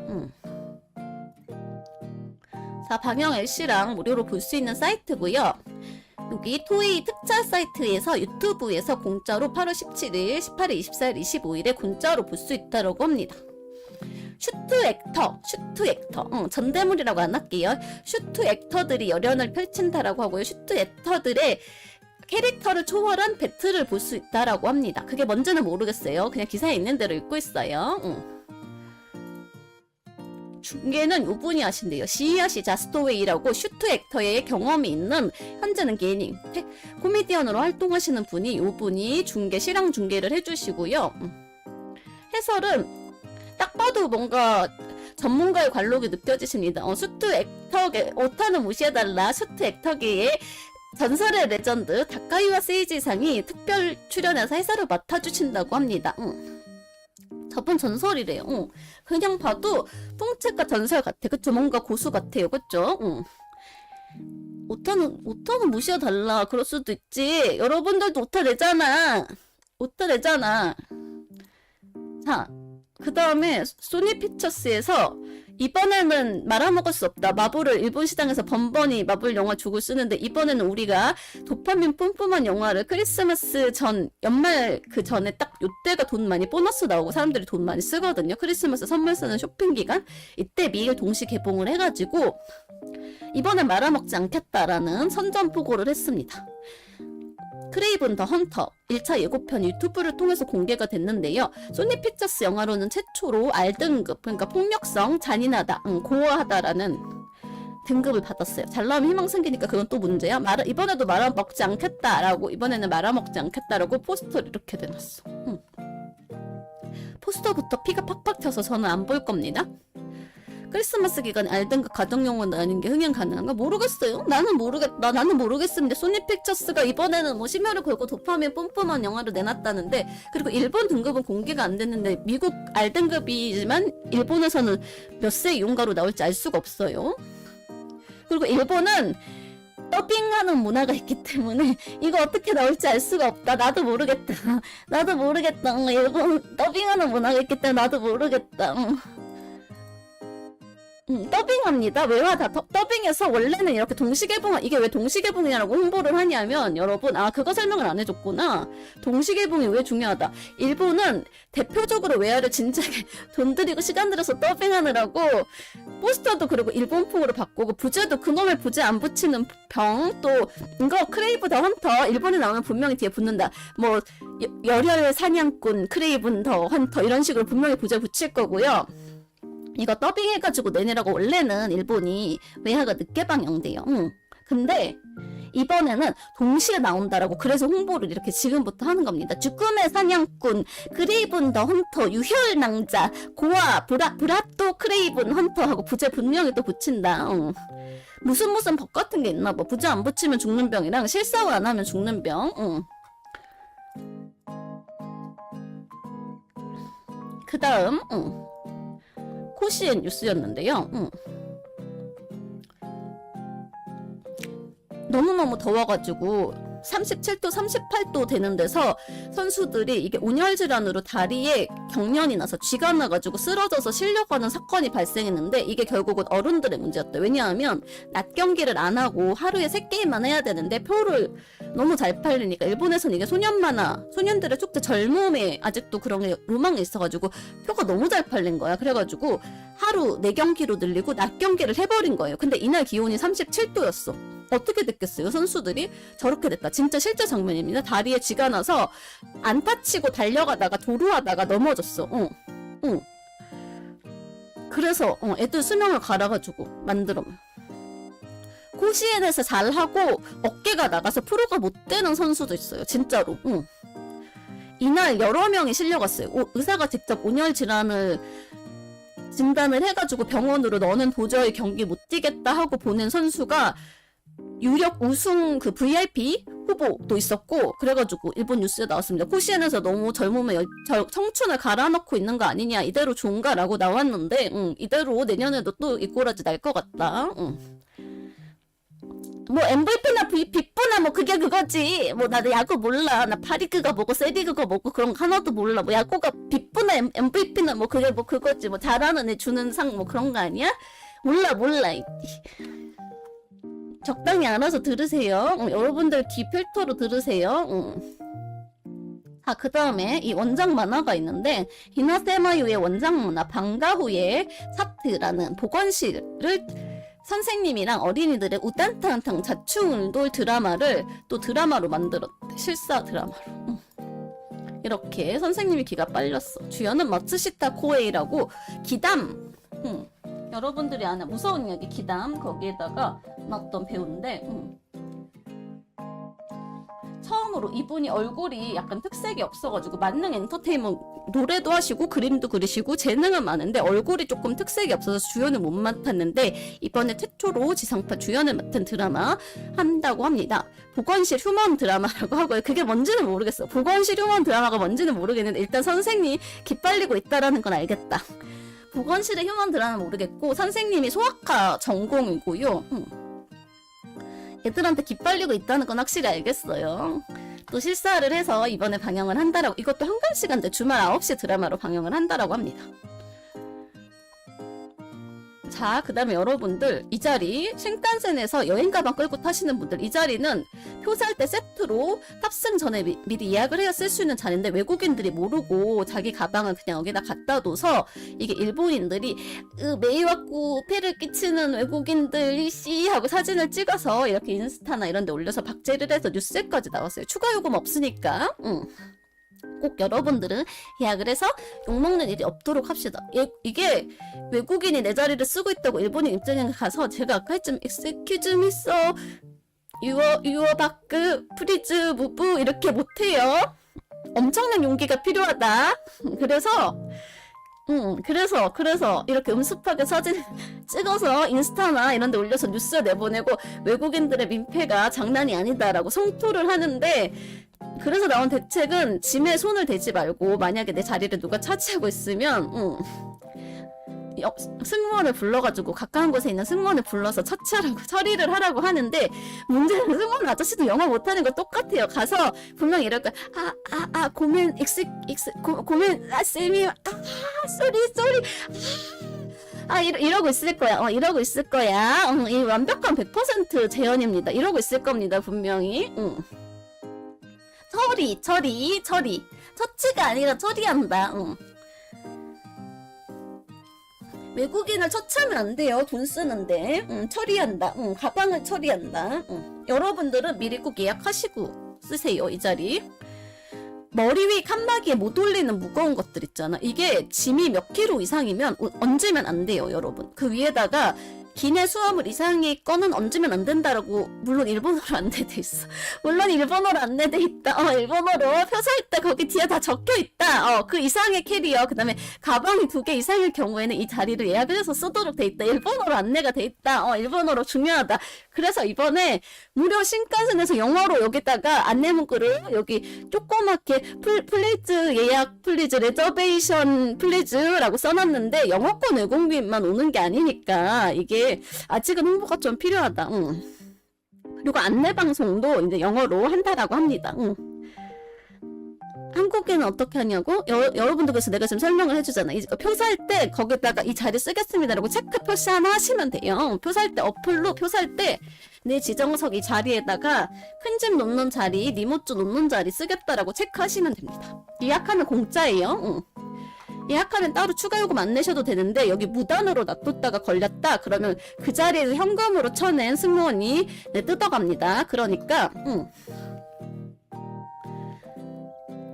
자, 방영 LC랑 무료로 볼 수 있는 사이트고요. 여기 토이 특차 사이트에서 유튜브에서 공짜로 8월 17일, 18일, 24일, 25일에 공짜로 볼 수 있다고 합니다. 슈트 액터, 전대물이라고 안 할게요. 슈트 액터들이 열연을 펼친다라고 하고요. 슈트 액터들의 캐릭터를 초월한 배틀을 볼 수 있다라고 합니다. 그게 뭔지는 모르겠어요. 그냥 기사에 있는 대로 읽고 있어요. 중계는 요분이 하신대요. 시야시 자스토웨이라고 슈트 액터의 경험이 있는 현재는 예능 코미디언으로 활동하시는 분이 요분이 실황 중계를 해주시고요. 해설은 딱 봐도 뭔가 전문가의 관록이 느껴지십니다. 슈트 액터계 오타는 무시해달라. 슈트 액터계의 전설의 레전드 다카이와 세이지상이 특별 출연해서 해설을 맡아주신다고 합니다. 저분 전설이래요. 그냥 봐도 뽕채가 전설 같아. 그쵸? 뭔가 고수 같아요. 그쵸? 오타는 무시해달라. 그럴 수도 있지. 여러분들도 오타 내잖아. 자, 그 다음에 소니 피처스에서 이번에는 말아먹을 수 없다. 마블을 일본 시장에서 번번이 마블 영화 주고 쓰는데 이번에는 우리가 도파민 뿜뿜한 영화를 크리스마스 전 연말 그 전에 딱 요때가 돈 많이 보너스 나오고 사람들이 돈 많이 쓰거든요. 크리스마스 선물 쓰는 쇼핑 기간 이때 미일 동시 개봉을 해가지고 이번엔 말아먹지 않겠다라는 선전포고를 했습니다. 크레이븐 더 헌터 1차 예고편이 유튜브를 통해서 공개가 됐는데요. 소니 픽처스 영화로는 최초로 R등급, 그러니까 폭력성, 잔인하다, 고어하다라는 등급을 받았어요. 잘 나오면 희망 생기니까 그건 또 문제야. 이번에도 말아먹지 않겠다라고, 이번에는 말아먹지 않겠다라고 포스터를 이렇게 대놨어. 포스터부터 피가 팍팍 튀어서 저는 안 볼 겁니다. 크리스마스 기간에 알든가 가정용은 아닌 게 흥행 가능한가? 모르겠어요. 나는 모르겠다. 나는 모르겠습니다. 소니픽처스가 이번에는 뭐 심혈을 걸고 도파민 뿜뿜한 영화를 내놨다는데, 그리고 일본 등급은 공개가 안 됐는데 미국 R등급이지만 일본에서는 몇 세 이용가로 나올지 알 수가 없어요. 그리고 일본은 더빙하는 문화가 있기 때문에 이거 어떻게 나올지 알 수가 없다. 나도 모르겠다. 나도 모르겠다. 일본 더빙하는 문화가 있기 때문에 나도 모르겠다. 더빙합니다. 외화 다 더빙해서 원래는 이렇게 동시개봉, 이게 왜 동시개봉이라고 홍보를 하냐면, 여러분, 그거 설명을 안 해줬구나. 동시개봉이 왜 중요하다. 일본은 대표적으로 외화를 진작에 돈 들이고 시간 들여서 더빙하느라고 포스터도 그리고 일본풍으로 바꾸고, 부제도 그놈의 부제 안 붙이는 병, 또 이거 크레이브 더 헌터 일본에 나오면 분명히 뒤에 붙는다. 뭐 열혈 사냥꾼 크레이븐 더 헌터 이런 식으로 분명히 부제 붙일 거고요. 이거 더빙해가지고 내내라고 원래는 일본이 외화가 늦게 방영돼요. 근데 이번에는 동시에 나온다라고, 그래서 홍보를 이렇게 지금부터 하는 겁니다. 죽음의 사냥꾼, 크레이븐 더 헌터, 유혈 낭자, 고아, 브라또 크레이븐 헌터하고 부제 분명히 또 붙인다. 무슨 법 같은 게 있나 봐. 부제 안 붙이면 죽는 병이랑 실사화 안 하면 죽는 병. 그 다음 코시엔 뉴스였는데요. 너무너무 더워가지고 37도, 38도 되는 데서 선수들이 이게 온열 질환으로 다리에 경련이 나서 쥐가 나가지고 쓰러져서 실려가는 사건이 발생했는데, 이게 결국은 어른들의 문제였다. 왜냐하면 낮 경기를 안 하고 하루에 3게임만 해야 되는데 표를 너무 잘 팔리니까, 일본에서는 이게 소년 만화, 소년들의 축제 젊음에 아직도 그런 게 로망이 있어가지고 표가 너무 잘 팔린 거야. 그래가지고 하루 4경기로 늘리고 낮 경기를 해버린 거예요. 근데 이날 기온이 37도였어. 어떻게 됐겠어요? 선수들이 저렇게 됐다. 진짜 실제 장면입니다. 다리에 쥐가 나서 안타 치고 달려가다가 도루하다가 넘어졌어. 그래서 애들 수명을 갈아가지고 만들어. 코시엔에서 잘하고 어깨가 나가서 프로가 못 되는 선수도 있어요. 진짜로. 이날 여러 명이 실려갔어요. 의사가 직접 온열 질환을 진단을 해가지고 병원으로 너는 도저히 경기 못 뛰겠다 하고 보낸 선수가 유력 우승 그 VIP 후보도 있었고, 그래가지고 일본 뉴스에 나왔습니다. 코시엔에서 너무 젊음의 청춘을 갈아넣고 있는 거 아니냐, 이대로 좋은가라고 나왔는데, 이대로 내년에도 또 이 꼬라지 날 것 같다. 뭐 MVP나 빅부나 뭐 그게 그거지. 뭐 나도 야구 몰라. 나 파리그가 뭐고 세리그가 뭐고 그런 거 하나도 몰라. 뭐 야구가 빅부나 MVP나 뭐 그게 뭐 그거지. 뭐 잘하는 애 주는 상 뭐 그런 거 아니야? 몰라. 적당히 알아서 들으세요. 여러분들 귀 필터로 들으세요. 그 다음에 이 원작 만화가 있는데, 히나세마유의 원작 만화 방과후의 사트라는 보건실을 선생님이랑 어린이들의 우딴탕탕 자충울돌 드라마를 또 드라마로 만들었대. 실사 드라마로. 이렇게 선생님이 기가 빨렸어. 주연은 마츠시타 코에이라고 기담. 여러분들이 아는 무서운 이야기 기담, 거기에다가 나왔던 배우인데, 처음으로 이분이 얼굴이 약간 특색이 없어가지고 만능 엔터테인먼트, 노래도 하시고 그림도 그리시고 재능은 많은데 얼굴이 조금 특색이 없어서 주연을 못 맡았는데, 이번에 최초로 지상파 주연을 맡은 드라마 한다고 합니다. 보건실 휴먼 드라마라고 하고요. 그게 뭔지는 모르겠어. 보건실 휴먼 드라마가 뭔지는 모르겠는데 일단 선생님이 기빨리고 있다라는 건 알겠다. 보건실의 휴먼 드라마는 모르겠고, 선생님이 소아과 전공이고요. 애들한테 기빨리고 있다는 건 확실히 알겠어요. 또 실사를 해서 이번에 방영을 한다라고, 이것도 한간 시간대 주말 9시 드라마로 방영을 한다라고 합니다. 자, 그 다음에 여러분들, 이 자리 신칸센에서 여행 가방 끌고 타시는 분들, 이 자리는 표 살 때 세트로 탑승 전에 미리 예약을 해야 쓸 수 있는 자리인데, 외국인들이 모르고 자기 가방을 그냥 여기다 갖다 둬서 이게 일본인들이 매이와꾸 폐를 끼치는 외국인들이 씨 하고 사진을 찍어서 이렇게 인스타나 이런 데 올려서 박제를 해서 뉴스에까지 나왔어요. 추가 요금 없으니까. 꼭 여러분들은 예약을 해서 욕먹는 일이 없도록 합시다. 이게 외국인이 내 자리를 쓰고 있다고 일본인 입장에 가서, 제가 아까 했지만 excuse me sir, your back, please move 이렇게 못해요. 엄청난 용기가 필요하다. 그래서 이렇게 음습하게 사진 찍어서 인스타나 이런 데 올려서 뉴스에 내보내고 외국인들의 민폐가 장난이 아니다라고 성토를 하는데, 그래서 나온 대책은 짐에 손을 대지 말고 만약에 내 자리를 누가 차지하고 있으면 승무원을 불러가지고 가까운 곳에 있는 승무원을 불러서 처리를 하라고 하는데, 문제는 승무원 아저씨도 영어 못하는 거 똑같아요. 가서 분명 이럴 거야. 고멘 쌤이 쏘리 이러고 있을 거야. 이러고 있을 거야. 이 완벽한 100% 재현입니다. 이러고 있을 겁니다, 분명히. 처리. 처치가 아니라 처리한다. 외국인을 처치하면 안 돼요. 돈 쓰는데. 처리한다. 가방을 처리한다. 여러분들은 미리 꼭 예약하시고 쓰세요, 이 자리. 머리 위 칸막이에 못 올리는 무거운 것들 있잖아. 이게 짐이 몇 킬로 이상이면 얹으면 안 돼요, 여러분. 그 위에다가 기내 수화물 이상의 거는 얹으면 안 된다라고, 물론 일본어로 안내돼 있어. 물론 일본어로 안내돼 있다. 일본어로 표 살 때 거기 뒤에 다 적혀 있다. 그 이상의 캐리어, 그 다음에 가방이 2개 이상일 경우에는 이 자리를 예약을 해서 쓰도록 돼 있다. 일본어로 안내가 돼 있다. 일본어로 중요하다. 그래서 이번에 무료 신칸센에서 영어로 여기다가 안내 문구를 여기 조그맣게 플리즈 예약 플리즈 레저베이션 플리즈라고 써놨는데, 영어권 외국민만 오는 게 아니니까 이게 아직은 홍보가 좀 필요하다. 그리고 안내방송도 이제 영어로 한다라고 합니다. 한국에는 어떻게 하냐고? 여러분들 그래서 내가 지금 설명을 해주잖아. 표 살 때 거기다가 이 자리 쓰겠습니다라고 체크 표시 하나 하시면 돼요. 표 살 때 어플로 표 살 때 내 지정석 이 자리에다가 큰 짐 놓는 자리, 니모쭈 놓는 자리 쓰겠다라고 체크하시면 됩니다. 예약하면 공짜예요. 예약하면 따로 추가 요금 안 내셔도 되는데, 여기 무단으로 놔뒀다가 걸렸다 그러면 그 자리에서 현금으로 쳐낸 승무원이 뜯어갑니다. 그러니까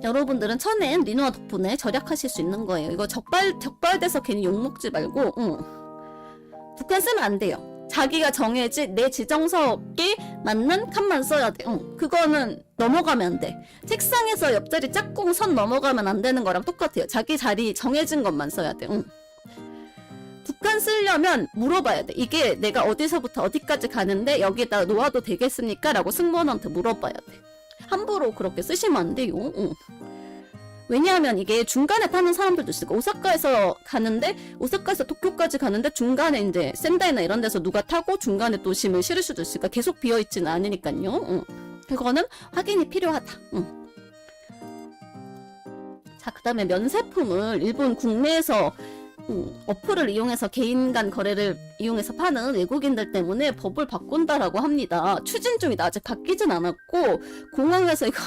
여러분들은 쳐낸 리노아 덕분에 절약하실 수 있는 거예요. 이거 적발돼서 괜히 욕먹지 말고 북한 쓰면 안 돼요. 자기가 정해진 내 지정석에 맞는 칸만 써야 돼. 그거는 넘어가면 안 돼. 책상에서 옆자리 짝꿍 선 넘어가면 안 되는 거랑 똑같아요. 자기 자리 정해진 것만 써야 돼. 북한 쓰려면 물어봐야 돼. 이게 내가 어디서부터 어디까지 가는데 여기다 놓아도 되겠습니까? 라고 승무원한테 물어봐야 돼. 함부로 그렇게 쓰시면 안 돼요. 왜냐하면 이게 중간에 타는 사람들도 있으니까, 오사카에서 도쿄까지 가는데 중간에 이제 센다이나 이런 데서 누가 타고 중간에 또 짐을 실을 수도 있으니까 계속 비어있지는 않으니까요. 그거는 확인이 필요하다. 자, 그 다음에 면세품을 일본 국내에서 어플을 이용해서 개인 간 거래를 이용해서 파는 외국인들 때문에 법을 바꾼다라고 합니다. 추진 중이다. 아직 바뀌진 않았고, 공항에서 이거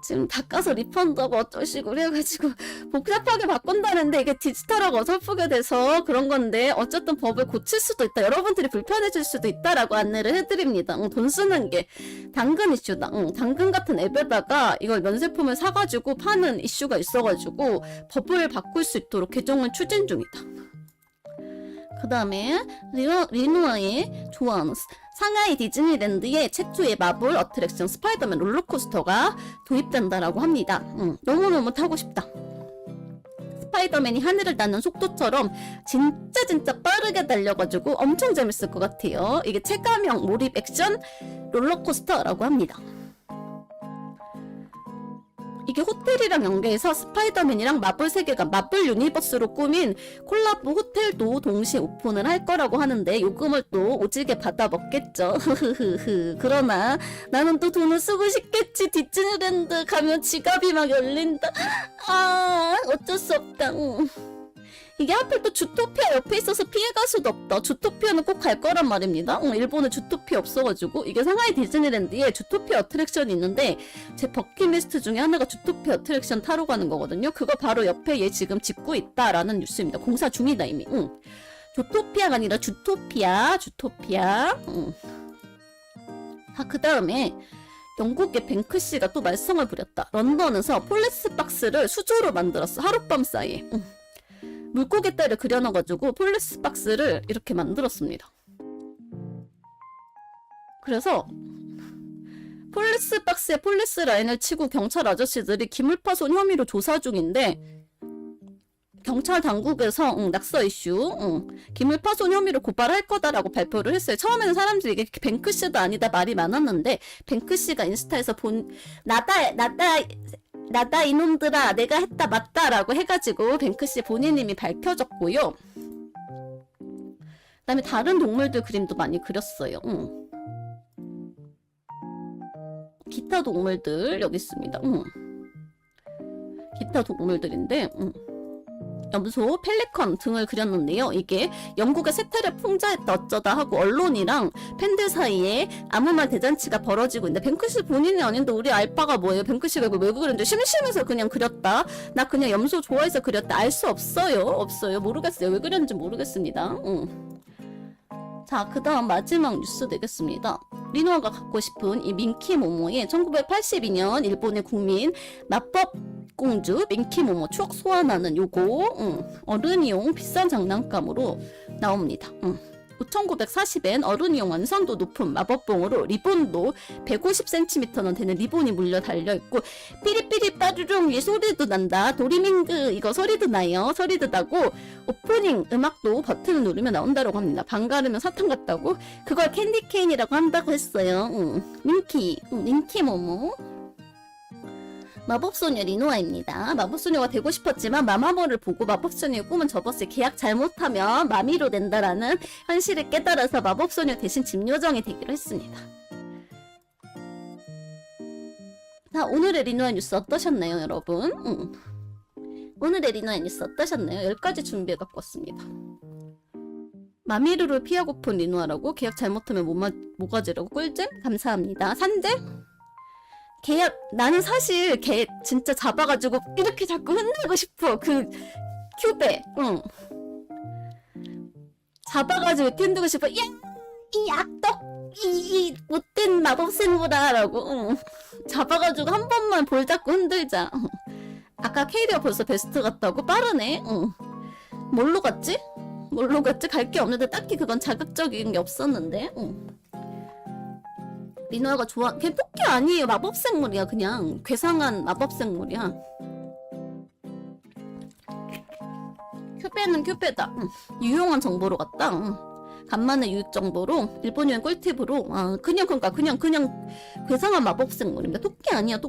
지금 닦아서 리펀드하고 어쩌시고 그래가지고 복잡하게 바꾼다는데, 이게 디지털하고 어설프게 돼서 그런 건데 어쨌든 법을 고칠 수도 있다. 여러분들이 불편해질 수도 있다라고 안내를 해드립니다. 돈 쓰는 게 당근 이슈다. 당근 같은 앱에다가 이걸 면세품을 사가지고 파는 이슈가 있어가지고 법을 바꿀 수 있도록 개정을 추진 중이다. 그 다음에 리노아의 좋아하는 상하이 디즈니랜드의 최초의 마블 어트랙션 스파이더맨 롤러코스터가 도입된다라고 합니다. 너무너무 타고 싶다. 스파이더맨이 하늘을 나는 속도처럼 진짜 빠르게 달려가지고 엄청 재밌을 것 같아요. 이게 체감형 몰입 액션 롤러코스터라고 합니다. 이게 호텔이랑 연계해서 스파이더맨이랑 마블 세계관, 마블 유니버스로 꾸민 콜라보 호텔도 동시에 오픈을 할 거라고 하는데, 요금을 또 오지게 받아 먹겠죠. 그러나 나는 또 돈을 쓰고 싶겠지. 디즈니랜드 가면 지갑이 막 열린다. 어쩔 수 없다. 이게 하필 또 주토피아 옆에 있어서 피해갈 수도 없다. 주토피아는 꼭 갈 거란 말입니다. 일본에 주토피아 없어가지고. 이게 상하이 디즈니랜드에 주토피아 어트랙션이 있는데, 제 버킷리스트 중에 하나가 주토피아 어트랙션 타러 가는 거거든요. 그거 바로 옆에 얘 지금 짓고 있다라는 뉴스입니다. 공사 중이다 이미. 주토피아가 아니라 주토피아. 그 다음에 영국의 뱅크시가 또 말썽을 부렸다. 런던에서 폴리스 박스를 수조로 만들었어. 하룻밤 사이에. 물고기 떼를 그려놔가지고 폴리스 박스를 이렇게 만들었습니다. 그래서 폴리스박스에 폴리스 라인을 치고 경찰 아저씨들이 기물파손 혐의로 조사 중인데 경찰 당국에서 낙서 이슈 기물파손 혐의로 고발할 거다라고 발표를 했어요. 처음에는 사람들이 이게 뱅크씨도 아니다 말이 많았는데 뱅크씨가 인스타에서 나다 이놈들아 내가 했다 맞다라고 해가지고 뱅크씨 본인님이 밝혀졌고요. 그다음에 다른 동물들 그림도 많이 그렸어요. 기타 동물들 여기 있습니다. 기타 동물들인데 염소, 펠리컨 등을 그렸는데요. 이게 영국의 세태를 풍자했다 어쩌다 하고 언론이랑 팬들 사이에 아무 말 대잔치가 벌어지고 있는데 뱅크씨 본인이 아닌데 우리 알바가 뭐예요? 뱅크씨가 이거 왜 그렸는데 심심해서 그냥 그렸다. 나 그냥 염소 좋아해서 그렸다. 알 수 없어요. 없어요. 모르겠어요. 왜 그렸는지 모르겠습니다. 자, 그 다음 마지막 뉴스 되겠습니다. 리노아가 갖고 싶은 이 민키 모모의 1982년 일본의 국민 마법 공주 민키 모모 추억 소환하는 요거 어른이용 비싼 장난감으로 나옵니다. 5,940엔 어른이용 완성도 높은 마법봉으로 리본도 150cm는 되는 리본이 물려 달려있고 삐리삐리 빠르릉 이 소리도 난다. 도리밍그 이거 소리도 나요. 소리도 나고 오프닝 음악도 버튼을 누르면 나온다고 합니다. 방가르면 사탕 같다고 그걸 캔디케인이라고 한다고 했어요. 민키 모모 마법소녀 리노아입니다. 마법소녀가 되고 싶었지만 마마모를 보고 마법소녀의 꿈은 접었을 계약 잘못하면 마미로 된다라는 현실을 깨달아서 마법소녀 대신 집요정이 되기로 했습니다. 자, 오늘의 리노아 뉴스 어떠셨나요, 여러분? 오늘의 리노아 뉴스 어떠셨나요? 10가지 준비해갖고 왔습니다. 마미루를 피하고픈 리노아라고 계약 잘못하면 모가지라고 꿀잼? 감사합니다. 산잼? 걔야 나는 사실 걔 진짜 잡아가지고 이렇게 자꾸 흔들고 싶어. 그 큐베 잡아가지고 이렇게 흔들고 싶어. 야, 이 악덕 이 못된 마법생물아라고 잡아가지고 한 번만 볼 잡고 흔들자. 아까 케이리가 벌써 베스트 같다고 빠르네. 뭘로 갔지? 갈 게 없는데 딱히 그건 자극적인 게 없었는데. 리노아가 좋아. 걔 토끼 아니에요. 마법생물이야. 그냥 괴상한 마법생물이야. 큐베는 큐베다. 유용한 정보로 갔다. 간만에 유익 정보로 일본 여행 꿀팁으로 그냥 괴상한 마법생물입니다. 토끼 아니야.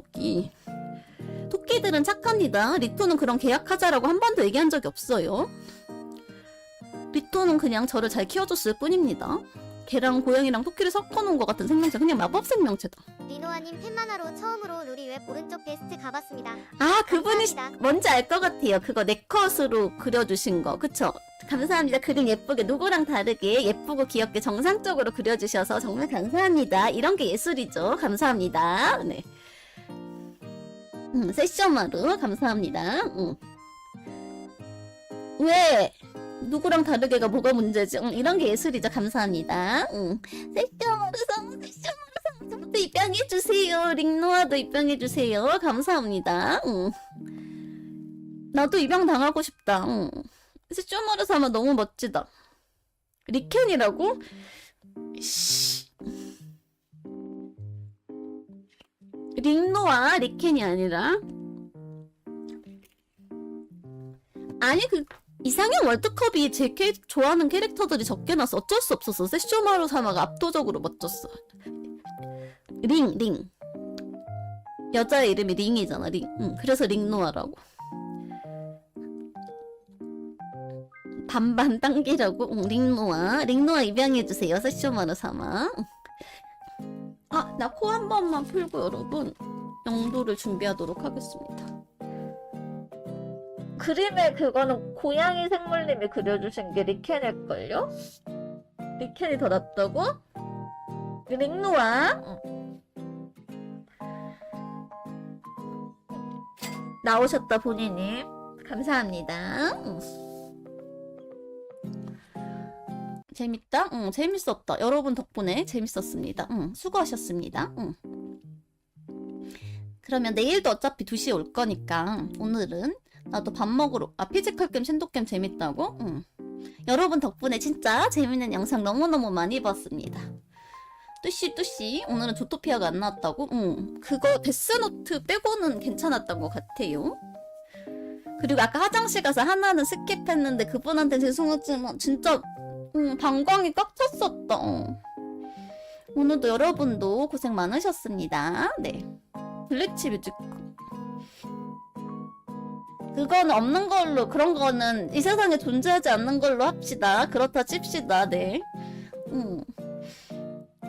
토끼들은 착합니다. 리토는 그런 계약하자라고 한 번도 얘기한 적이 없어요. 리토는 그냥 저를 잘 키워줬을 뿐입니다. 개랑 고양이랑 토끼를 섞어놓은 것 같은 생명체. 그냥 마법 생명체다. 리노아님 팬만화로 처음으로 루리 웹 오른쪽 베스트 가봤습니다. 아, 그분이 감사합니다. 뭔지 알 것 같아요. 그거 네컷으로 그려주신 거. 그쵸? 감사합니다. 그림 예쁘게 누구랑 다르게 예쁘고 귀엽게 정상적으로 그려주셔서 정말 감사합니다. 이런 게 예술이죠. 감사합니다. 네. 세셔마루 감사합니다. 왜? 누구랑 다르게가 뭐가 문제지? 이런 게 예술이죠. 감사합니다. 세셔마루상 저도 입양해주세요. 링노아도 입양해주세요. 감사합니다. 나도 입양 당하고 싶다. 세셔마루상은 너무 멋지다. 리켄이라고? 링노아 리켄이 아니라 아니 그 이상형 월드컵이 제 좋아하는 캐릭터들이 적게 나서 어쩔 수 없었어. 세쇼마루 사마가 압도적으로 멋졌어. 링 여자의 이름이 링이잖아. 링. 그래서 링노아라고. 반반 당기라고. 링노아 입양해주세요. 세쇼마루 사마. 아, 나 코 한 번만 풀고 여러분 영도를 준비하도록 하겠습니다. 그림에 그거는 고양이 생물님이 그려주신 게 리켄일걸요? 리켄이 더 낫다고? 링노아 나오셨다 본인이. 감사합니다. 재밌다? 재밌었다. 여러분 덕분에 재밌었습니다. 수고하셨습니다. 그러면 내일도 어차피 2시에 올 거니까 오늘은 나도 밥 먹으러 피지컬 게임 신도게임 재밌다고? 여러분 덕분에 진짜 재밌는 영상 너무너무 많이 봤습니다. 뚜시 오늘은 조토피아가 안 나왔다고? 그거 데스노트 빼고는 괜찮았던 것 같아요. 그리고 아까 화장실 가서 하나는 스킵했는데 그분한테 죄송하지만 진짜 방광이 꽉 찼었다. 오늘도 여러분도 고생 많으셨습니다. 네. 블리치 뮤지컬. 그거는 없는 걸로, 그런 거는 이 세상에 존재하지 않는 걸로 합시다. 그렇다 칩시다. 네.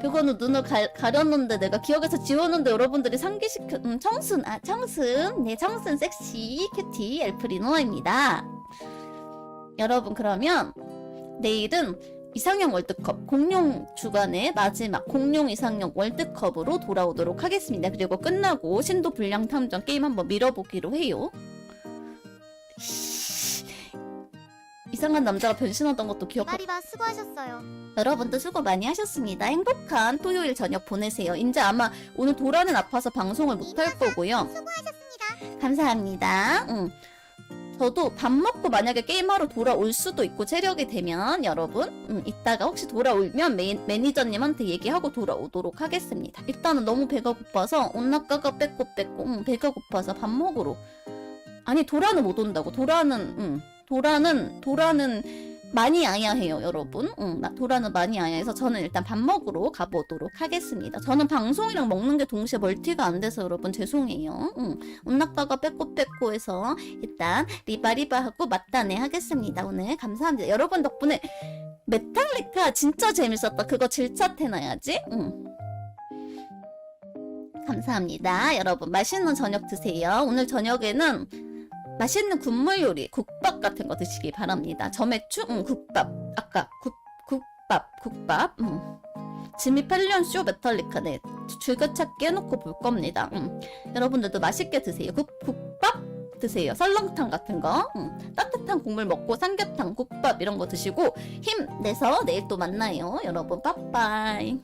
그거는 눈을 가렸는데 내가 기억에서 지웠는데 여러분들이 상기시켜 청순 네 청순 섹시 큐티 엘프 리노아입니다. 여러분 그러면 내일은 이상형 월드컵 공룡 주간의 마지막 공룡 이상형 월드컵으로 돌아오도록 하겠습니다. 그리고 끝나고 신도 불량 탐정 게임 한번 밀어보기로 해요. 이상한 남자가 변신하던 것도 기억하고. 리바리바 수고하셨어요. 여러분도 수고 많이 하셨습니다. 행복한 토요일 저녁 보내세요. 이제 아마 오늘 도라는 아파서 방송을 못할 거고요. 수고하셨습니다. 감사합니다. 저도 밥 먹고 만약에 게임하러 돌아올 수도 있고 체력이 되면 여러분 이따가 혹시 돌아오면 매니저님한테 얘기하고 돌아오도록 하겠습니다. 일단은 너무 배가 고파서 온나까가 뺏고 배가 고파서 밥 먹으러. 아니 도라는 못 온다고. 도라는 많이 아야해요, 여러분. 도라는 많이 아야해서 저는 일단 밥 먹으러 가보도록 하겠습니다. 저는 방송이랑 먹는 게 동시에 멀티가 안 돼서 여러분 죄송해요. 온나까가 빼고 해서 일단 리바리바하고 맞다네 하겠습니다. 오늘 감사합니다. 여러분 덕분에 메탈리카 진짜 재밌었다. 그거 질차 해놔야지. 감사합니다. 여러분 맛있는 저녁 드세요. 오늘 저녁에는 맛있는 국물 요리, 국밥 같은 거 드시기 바랍니다. 점액추? 국밥. 아까 국밥. 지미 펠리언 쇼 메탈리카 네 즐겨찾기 해놓고 볼 겁니다. 여러분들도 맛있게 드세요. 국밥 드세요. 설렁탕 같은 거. 따뜻한 국물 먹고 삼계탕, 국밥 이런 거 드시고 힘내서 내일 또 만나요. 여러분 빠빠이.